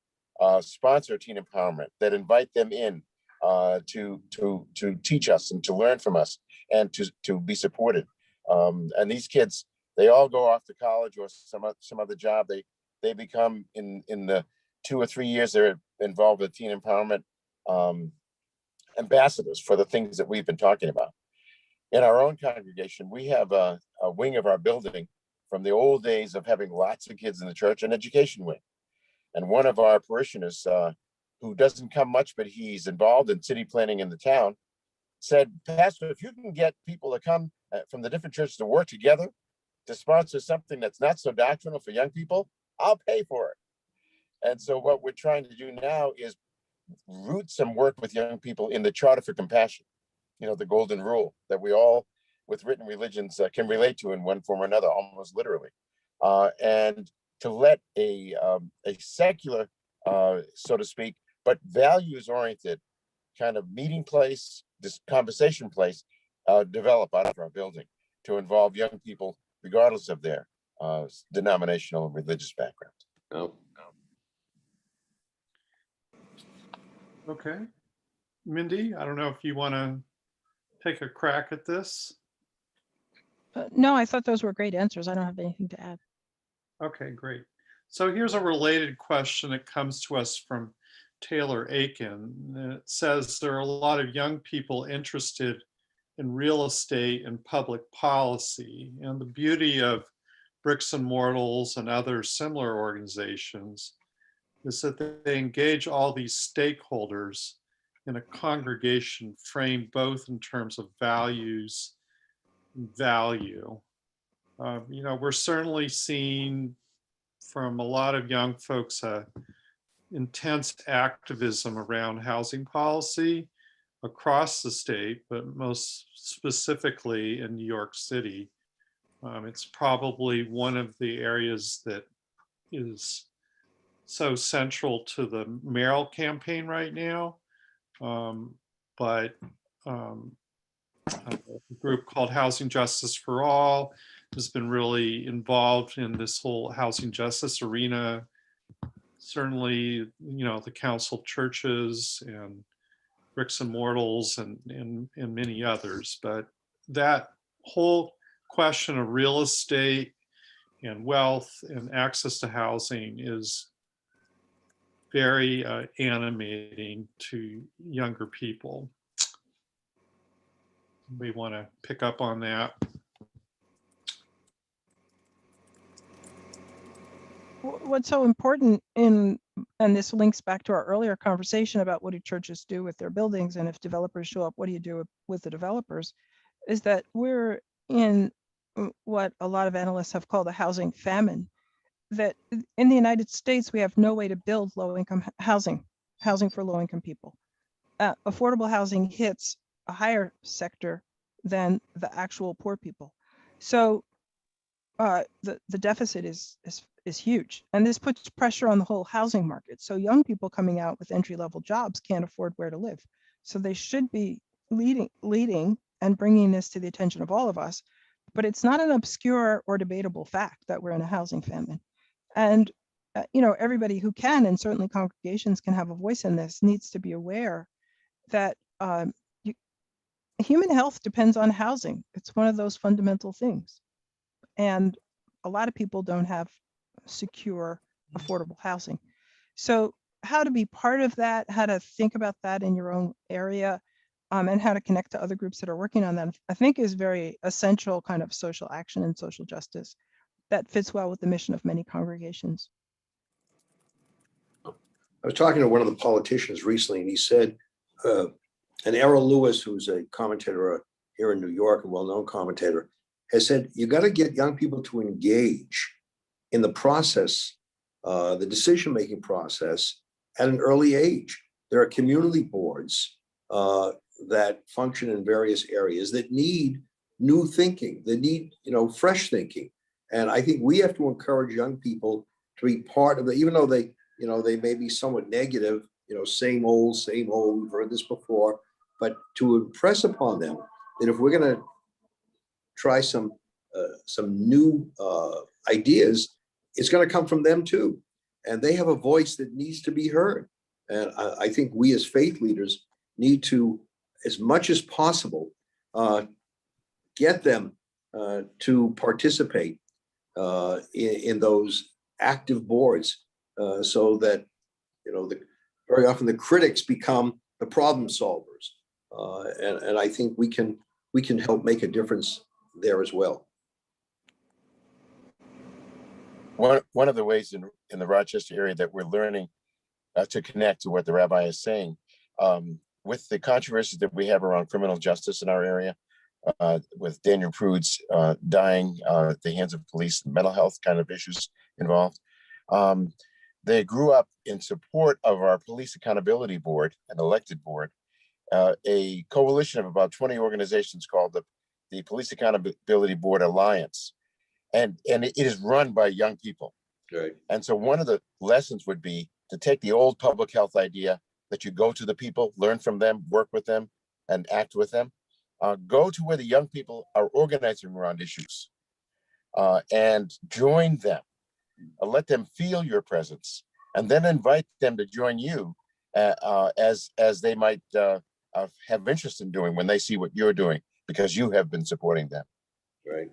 sponsor teen empowerment, that invite them in to teach us and to learn from us and to be supported. And these kids, they all go off to college or some other job. They become in the 2 or 3 years they're involved with teen empowerment ambassadors for the things that we've been talking about. In our own congregation, we have a wing of our building from the old days of having lots of kids in the church, an education wing. And one of our parishioners who doesn't come much, but he's involved in city planning in the town, said, Pastor, if you can get people to come from the different churches to work together to sponsor something that's not so doctrinal for young people, I'll pay for it. And so what we're trying to do now is root some work with young people in the Charter for Compassion, the golden rule that we all with written religions can relate to in one form or another, almost literally. And to let a secular, so to speak, but values-oriented kind of meeting place, this conversation place, develop out of our building to involve young people, regardless of their denominational and religious background. Oh, Okay. Mindy, I don't know if you want to take a crack at this. No, I thought those were great answers. I don't have anything to add. Okay, great. So here's a related question that comes to us from Taylor Aiken. It says there are a lot of young people interested in real estate and public policy, and the beauty of Bricks and Mortals and other similar organizations is that they engage all these stakeholders in a congregation framed both in terms of values and value. We're certainly seeing from a lot of young folks intense activism around housing policy across the state, but most specifically in New York City. It's probably one of the areas that is so central to the mayoral campaign right now. But a group called Housing Justice for All has been really involved in this whole housing justice arena. Certainly, the Council of Churches and Bricks and Mortals and many others. But that whole question of real estate and wealth and access to housing is very animating to younger people. We want to pick up on that. What's so important and this links back to our earlier conversation about what do churches do with their buildings, and if developers show up, what do you do with the developers, is that we're in what a lot of analysts have called a housing famine. That in the United States, we have no way to build low-income housing for low-income people. Affordable housing hits a higher sector than the actual poor people. So the deficit is huge, and this puts pressure on the whole housing market. So young people coming out with entry-level jobs can't afford where to live. So they should be leading and bringing this to the attention of all of us. But it's not an obscure or debatable fact that we're in a housing famine. And everybody who can, and certainly congregations can have a voice in this, needs to be aware that human health depends on housing. It's one of those fundamental things. And a lot of people don't have secure, affordable housing. So how to be part of that, how to think about that in your own area, and how to connect to other groups that are working on that, I think is very essential kind of social action and social justice that fits well with the mission of many congregations. I was talking to one of the politicians recently, and he said, and Errol Lewis, who's a commentator here in New York, a well-known commentator, has said, you got to get young people to engage in the process, the decision-making process at an early age. There are community boards that function in various areas that need new thinking, that need, fresh thinking. And I think we have to encourage young people to be part of it, even though they may be somewhat negative, same old, we've heard this before, but to impress upon them that if we're going to try some new ideas, it's going to come from them too. And they have a voice that needs to be heard. And I think we as faith leaders need to, as much as possible, get them to participate in those active boards, so that very often the critics become the problem solvers, and I think we can help make a difference there as well. One of the ways in the Rochester area that we're learning to connect to what the rabbi is saying with the controversies that we have around criminal justice in our area, with Daniel Prude's dying at the hands of police and mental health kind of issues involved. They grew up in support of our Police Accountability Board, an elected board, a coalition of about 20 organizations called the Police Accountability Board Alliance. And it is run by young people. Right. And so one of the lessons would be to take the old public health idea that you go to the people, learn from them, work with them, and act with them. Go to where the young people are organizing around issues and join them. Let them feel your presence, and then invite them to join you as they might have interest in doing when they see what you're doing, because you have been supporting them. Right.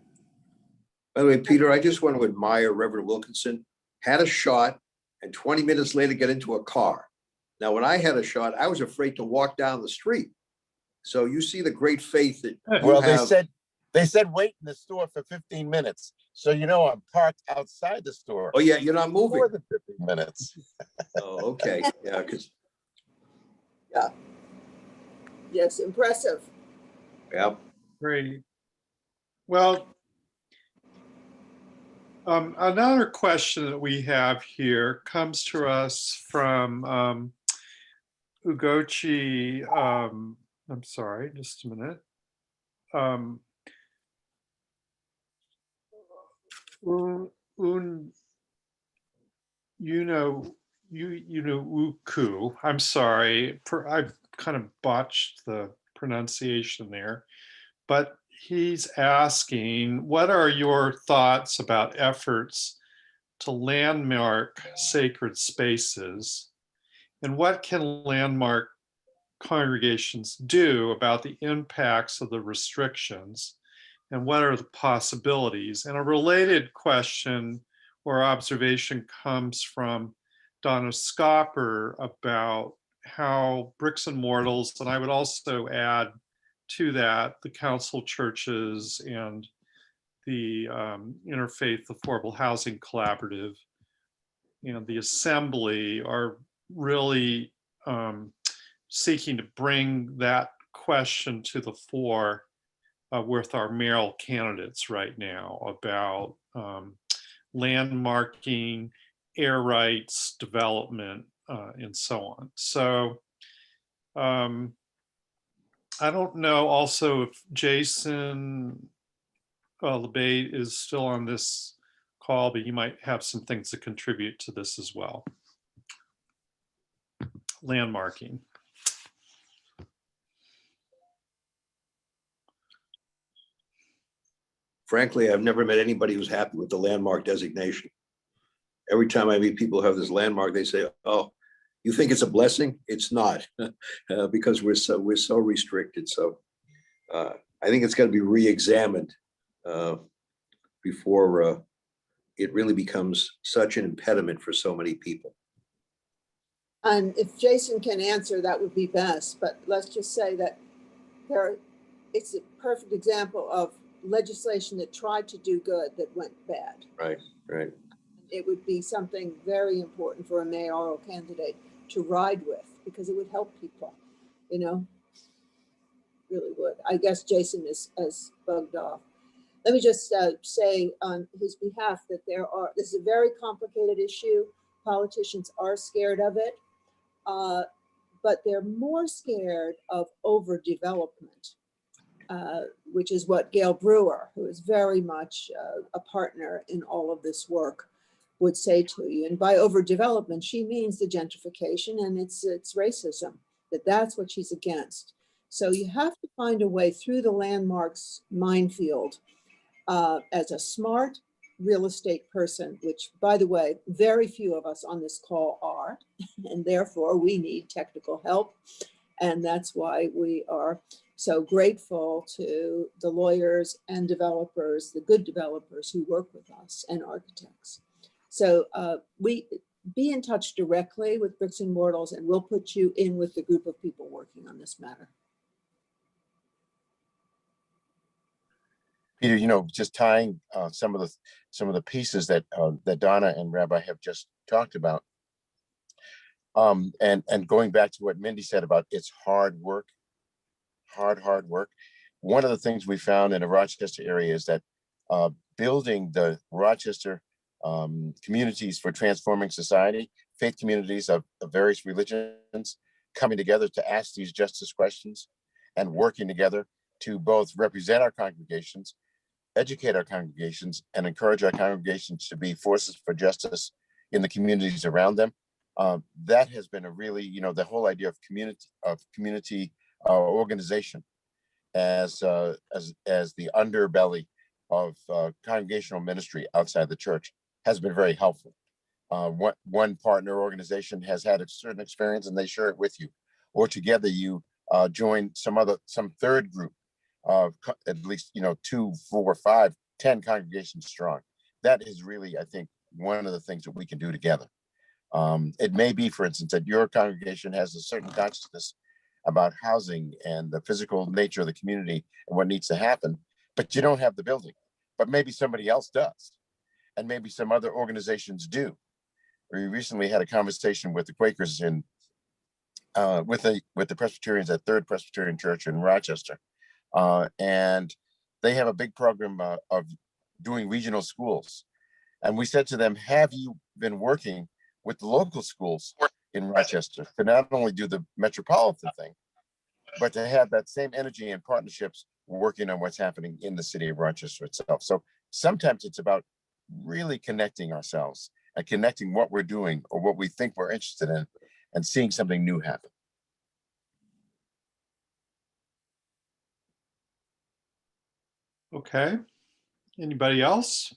By the way, Peter, I just want to admire Reverend Wilkinson. Had a shot and 20 minutes later get into a car. Now, when I had a shot, I was afraid to walk down the street. So you see the great faith that you have. They said wait in the store for 15 minutes. So I'm parked outside the store. Oh yeah, you're not moving. More than 15 minutes. Oh, okay. Yeah, Yeah. Yes, impressive. yeah. Great. Well, another question that we have here comes to us from Ugochi. I'm sorry, just a minute. Uku. I'm sorry, I've kind of botched the pronunciation there, but he's asking, what are your thoughts about efforts to landmark sacred spaces, and what can landmark congregations do about the impacts of the restrictions, and what are the possibilities? And a related question or observation comes from Donna Schaper about how bricks and mortals, and I would also add to that the council churches and the Interfaith Affordable Housing Collaborative and the Assembly are really seeking to bring that question to the fore with our mayoral candidates right now about landmarking, air rights, development, and so on. So I don't know also if Jason LeBay is still on this call, but you might have some things to contribute to this as well. Landmarking. Frankly, I've never met anybody who's happy with the landmark designation. Every time I meet people who have this landmark, they say, "Oh, you think it's a blessing? It's not," because we're so restricted. So I think it's got to be re-examined before it really becomes such an impediment for so many people. And if Jason can answer, that would be best. But let's just say that it's a perfect example of legislation that tried to do good that went bad. Right, right. It would be something very important for a mayoral candidate to ride with, because it would help people, really would. I guess Jason is bugged off. Let me just say on his behalf that this is a very complicated issue. Politicians are scared of it, but they're more scared of overdevelopment, which is what Gail Brewer, who is very much a partner in all of this work, would say to you. And by overdevelopment, she means the gentrification and it's racism, that's what she's against. So you have to find a way through the landmarks minefield as a smart real estate person, which, by the way, very few of us on this call are, and therefore we need technical help. And that's why we are so grateful to the lawyers and developers, the good developers who work with us, and architects. So we be in touch directly with Bricks and Mortals, and we'll put you in with the group of people working on this matter. Peter, just tying some of the pieces that Donna and Rabbi have just talked about. And going back to what Mindy said about it's hard work, hard work. One of the things we found in the Rochester area is that building the Rochester communities for transforming society, faith communities of various religions coming together to ask these justice questions and working together to both represent our congregations, educate our congregations, and encourage our congregations to be forces for justice in the communities around them. That has been a really, the whole idea of community organization as the underbelly of congregational ministry outside the church has been very helpful. One partner organization has had a certain experience and they share it with you, or together you join some third group of at least 2, 4, 5, 10 congregations strong. That is really, I think, one of the things that we can do together. It may be, for instance, that your congregation has a certain consciousness about housing and the physical nature of the community and what needs to happen, but you don't have the building. But maybe somebody else does, and maybe some other organizations do. We recently had a conversation with the Quakers with the Presbyterians at Third Presbyterian Church in Rochester, and they have a big program of doing regional schools. And we said to them, have you been working with the local schools in Rochester to not only do the metropolitan thing, but to have that same energy and partnerships working on what's happening in the city of Rochester itself? So sometimes it's about really connecting ourselves and connecting what we're doing or what we think we're interested in and seeing something new happen. Okay. Anybody else?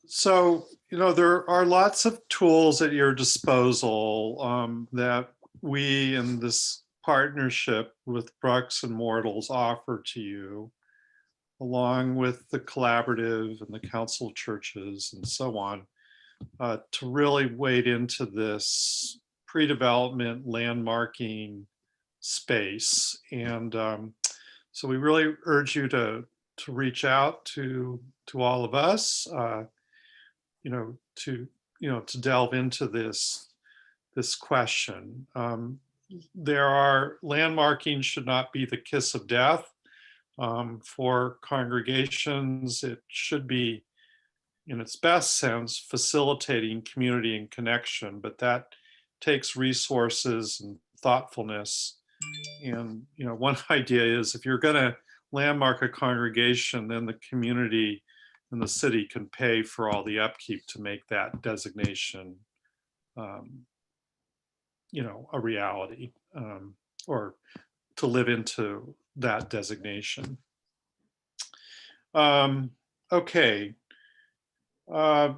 So, there are lots of tools at your disposal that we in this partnership with Brooks and Mortals offer to you, along with the collaborative and the council of churches and so on, to really wade into this pre-development landmarking space. And so we really urge you to reach out to all of us, to delve into this question. Landmarking should not be the kiss of death for congregations. It should be, in its best sense, facilitating community and connection, but that takes resources and thoughtfulness. And one idea is, if you're going to landmark a congregation, then the community and the city can pay for all the upkeep to make that designation a reality, or to live into that designation. Okay. I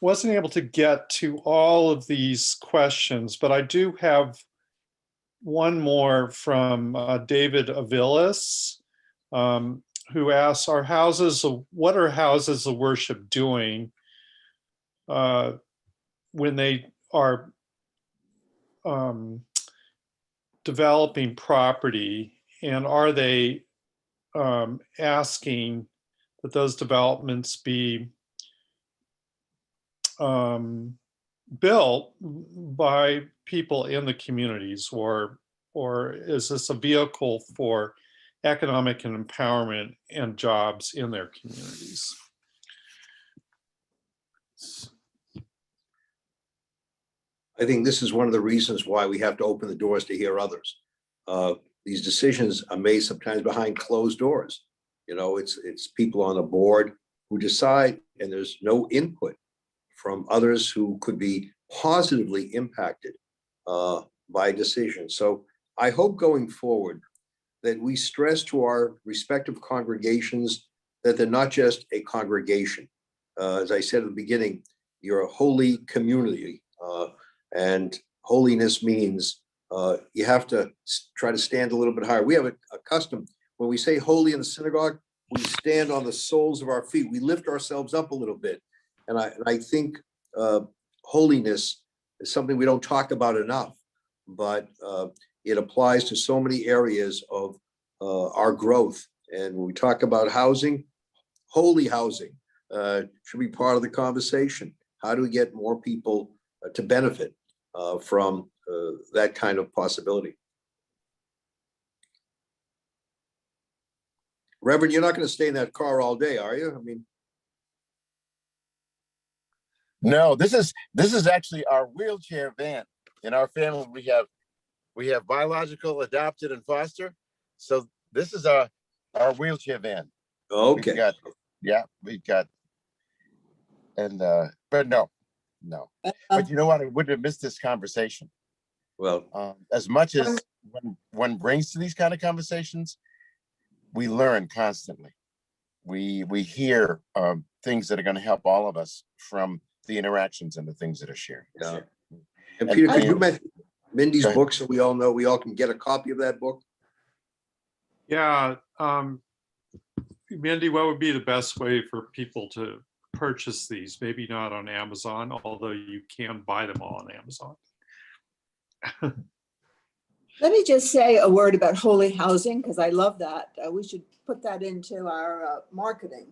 wasn't able to get to all of these questions, but I do have one more from David Avilas, who asks, what are houses of worship doing when they are developing property, and are they asking that those developments be built by people in the communities, or is this a vehicle for economic and empowerment and jobs in their communities? I think this is one of the reasons why we have to open the doors to hear others. These decisions are made sometimes behind closed doors. It's people on a board who decide, and there's no input from others who could be positively impacted by decisions. So I hope going forward that we stress to our respective congregations that they're not just a congregation. As I said at the beginning, you're a holy community, and holiness means you have to try to stand a little bit higher. We have a custom, when we say holy in the synagogue, we stand on the soles of our feet. We lift ourselves up a little bit. And I think holiness is something we don't talk about enough, but it applies to so many areas of our growth And when we talk about housing, holy housing should be part of the conversation. How do we get more people to benefit from that kind of possibility? Reverend, you're not going to stay in that car all day, are you? I mean, No, this is actually our wheelchair van. In our family, we have biological, adopted, and foster. So this is our wheelchair van. okay. We've got, and but no. But you know what? I wouldn't have missed this conversation. Well, As much as one brings to these kind of conversations, we learn constantly. We hear things that are going to help all of us from the interactions and the things that are shared. yeah. And Peter, could you mention Mindy's book so we all can get a copy of that book? Yeah. Mindy, what would be the best way for people to purchase these? Maybe not on Amazon, although you can buy them all on Amazon. Let me just say a word about holy housing, because I love that. We should put that into our marketing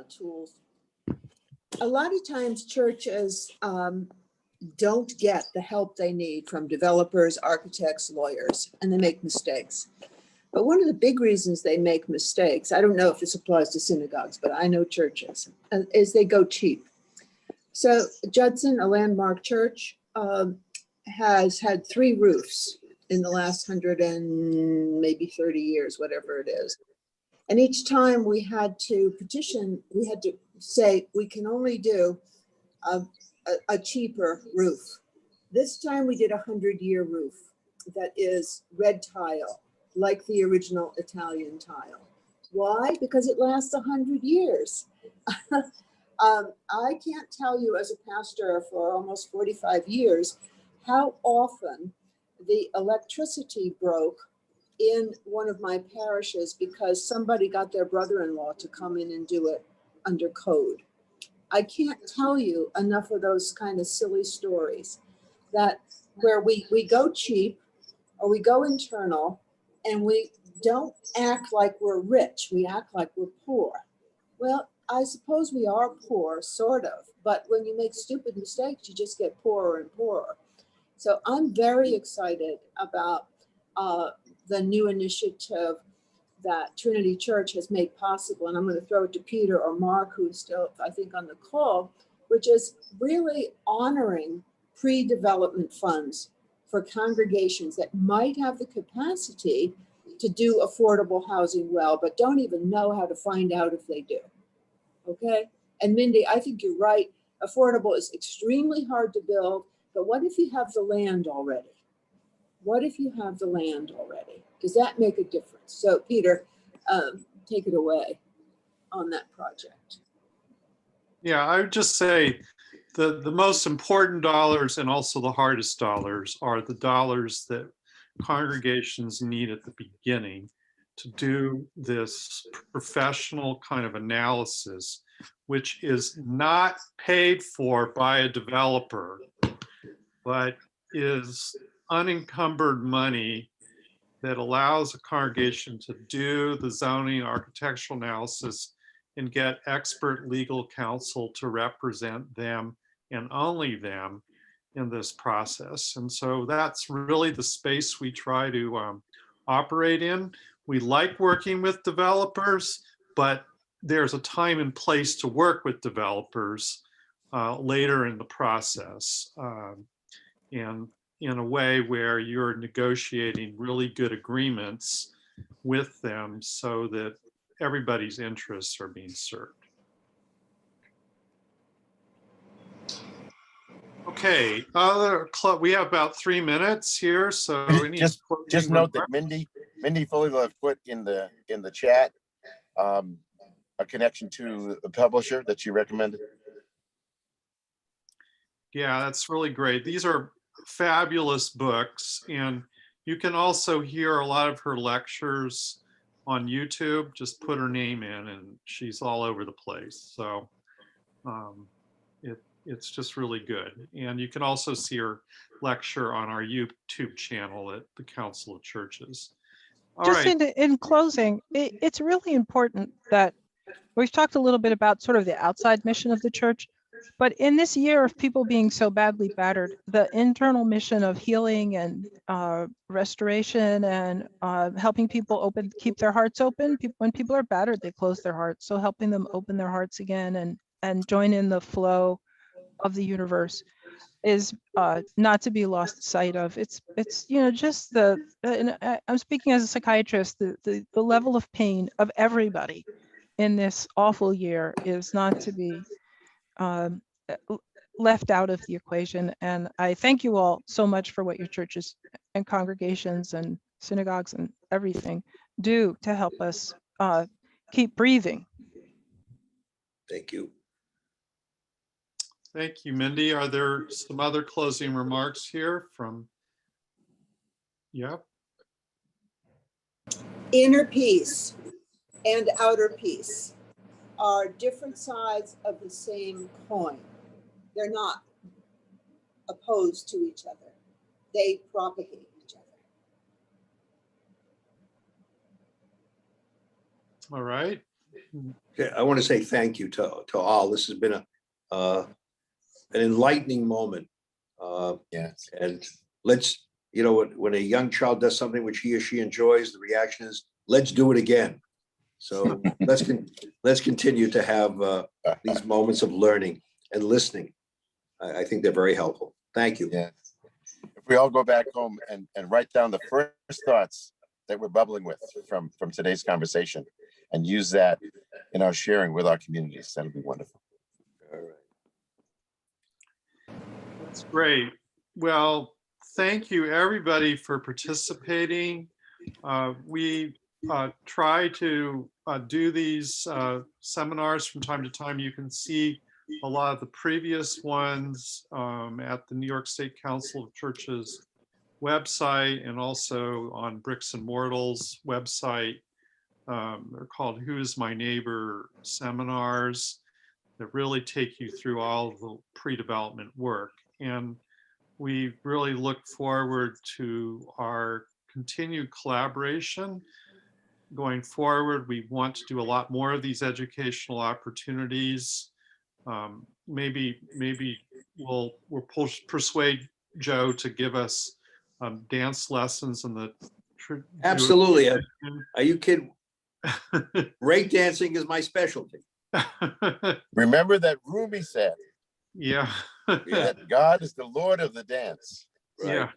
tools. A lot of times churches don't get the help they need from developers, architects, lawyers, and they make mistakes. But one of the big reasons they make mistakes, I don't know if this applies to synagogues, but I know churches, is they go cheap. So Judson, a landmark church, has had 3 roofs in the last 100 and maybe 30 years, whatever it is. And each time we had to petition, we had to say, we can only do a cheaper roof. This time we did a 100-year roof that is red tile, like the original Italian tile. Why? Because it lasts 100 years. I can't tell you as a pastor for almost 45 years how often the electricity broke in one of my parishes because somebody got their brother-in-law to come in and do it under code. I can't tell you enough of those kind of silly stories that where we go cheap or we go internal and we don't act like we're rich, we act like we're poor. Well, I suppose we are poor, sort of, but when you make stupid mistakes, you just get poorer and poorer. So I'm very excited about the new initiative that Trinity Church has made possible. And I'm going to throw it to Peter or Mark, who's still, I think, on the call, which is really honoring pre-development funds for congregations that might have the capacity to do affordable housing well, but don't even know how to find out if they do. Okay? And Mindy, I think you're right. Affordable is extremely hard to build, but what if you have the land already? What if you have the land already? Does that make a difference? So Peter, take it away on that project. Yeah, I would just say the most important dollars and also the hardest dollars are the dollars that congregations need at the beginning to do this professional kind of analysis, which is not paid for by a developer, but is unencumbered money that allows a congregation to do the zoning architectural analysis and get expert legal counsel to represent them and only them in this process. And so that's really the space we try to operate in. We like working with developers, but there's a time and place to work with developers later in the process. And in a way where you're negotiating really good agreements with them so that everybody's interests are being served. Okay, we have about 3 minutes here, so just note that Mindy Fullilove put in the chat a connection to the publisher that she recommended. Yeah, that's really great. These are fabulous books, and you can also hear a lot of her lectures on YouTube. Just put her name in and she's all over the place. So it's just really good. And you can also see her lecture on our YouTube channel at the Council of Churches. All Just right. in closing, it's really important that we've talked a little bit about sort of the outside mission of the church, but in this year of people being so badly battered, the internal mission of healing and restoration and helping people keep their hearts open. When people are battered, they close their hearts. So helping them open their hearts again and join in the flow of the universe is not to be lost sight of. It's just I'm speaking as a psychiatrist, the level of pain of everybody in this awful year is not to be left out of the equation. And I thank you all so much for what your churches and congregations and synagogues and everything do to help us keep breathing. Thank you. Thank you, Mindy. Are there some other closing remarks here from? Yep. Inner peace and outer peace are different sides of the same coin. They're not opposed to each other. They propagate each other. All right. Yeah, I want to say thank you to all. This has been an enlightening moment. Yes. And let's, when a young child does something which he or she enjoys, the reaction is, let's do it again. So let's continue to have these moments of learning and listening. I think they're very helpful. Thank you. Yeah. If we all go back home and write down the first thoughts that we're bubbling with from today's conversation and use that in our sharing with our communities, that'll be wonderful. All right. That's great. Well, thank you everybody for participating. We try to do these seminars from time to time. You can see a lot of the previous ones at the New York State Council of Churches website and also on Bricks and Mortals website. They're called Who is My Neighbor seminars that really take you through all of the pre-development work. And we really look forward to our continued collaboration going forward. We want to do a lot more of these educational opportunities. Maybe we'll persuade Joe to give us dance lessons in the Absolutely. Are you kidding? Break dancing is my specialty. Remember that Rumi said, yeah. that God is the Lord of the dance. Right. Yeah.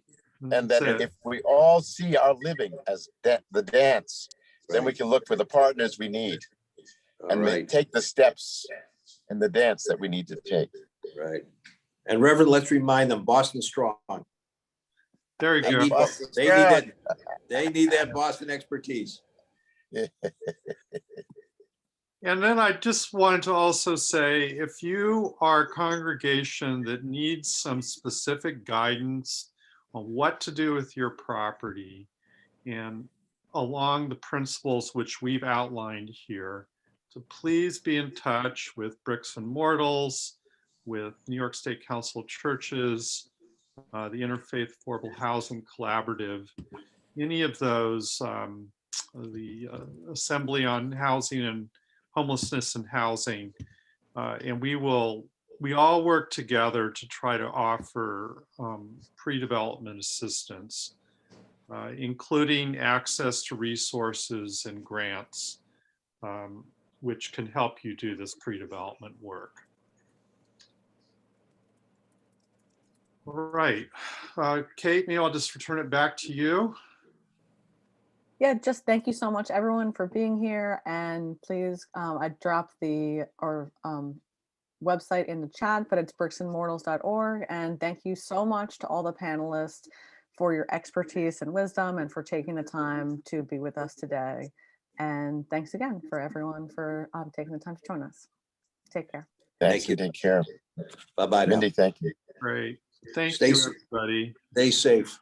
And that if we all see our living as the dance, then we can look for the partners we need and take the steps in the dance that we need to take. Right. And Reverend, let's remind them, Boston strong. There you go. They need that Boston expertise. And then I just wanted to also say, if you are a congregation that needs some specific guidance on what to do with your property and along the principles which we've outlined here, so please be in touch with Bricks and Mortals, with New York State Council of Churches, the Interfaith Affordable Housing Collaborative, any of those, the Assembly on Housing and Homelessness and Housing, and we all work together to try to offer pre-development assistance, including access to resources and grants, which can help you do this pre-development work. All right, Kate, maybe I'll just return it back to you. Yeah, just thank you so much, everyone, for being here. And please, I dropped the website in the chat, but it's bricksandmortals.org. And thank you so much to all the panelists for your expertise and wisdom and for taking the time to be with us today. And thanks again for everyone for taking the time to join us. Take care. Thank you. Take care. Bye-bye. Mindy, thank you. Great. Thank Stay you, safe. everybody. Stay safe.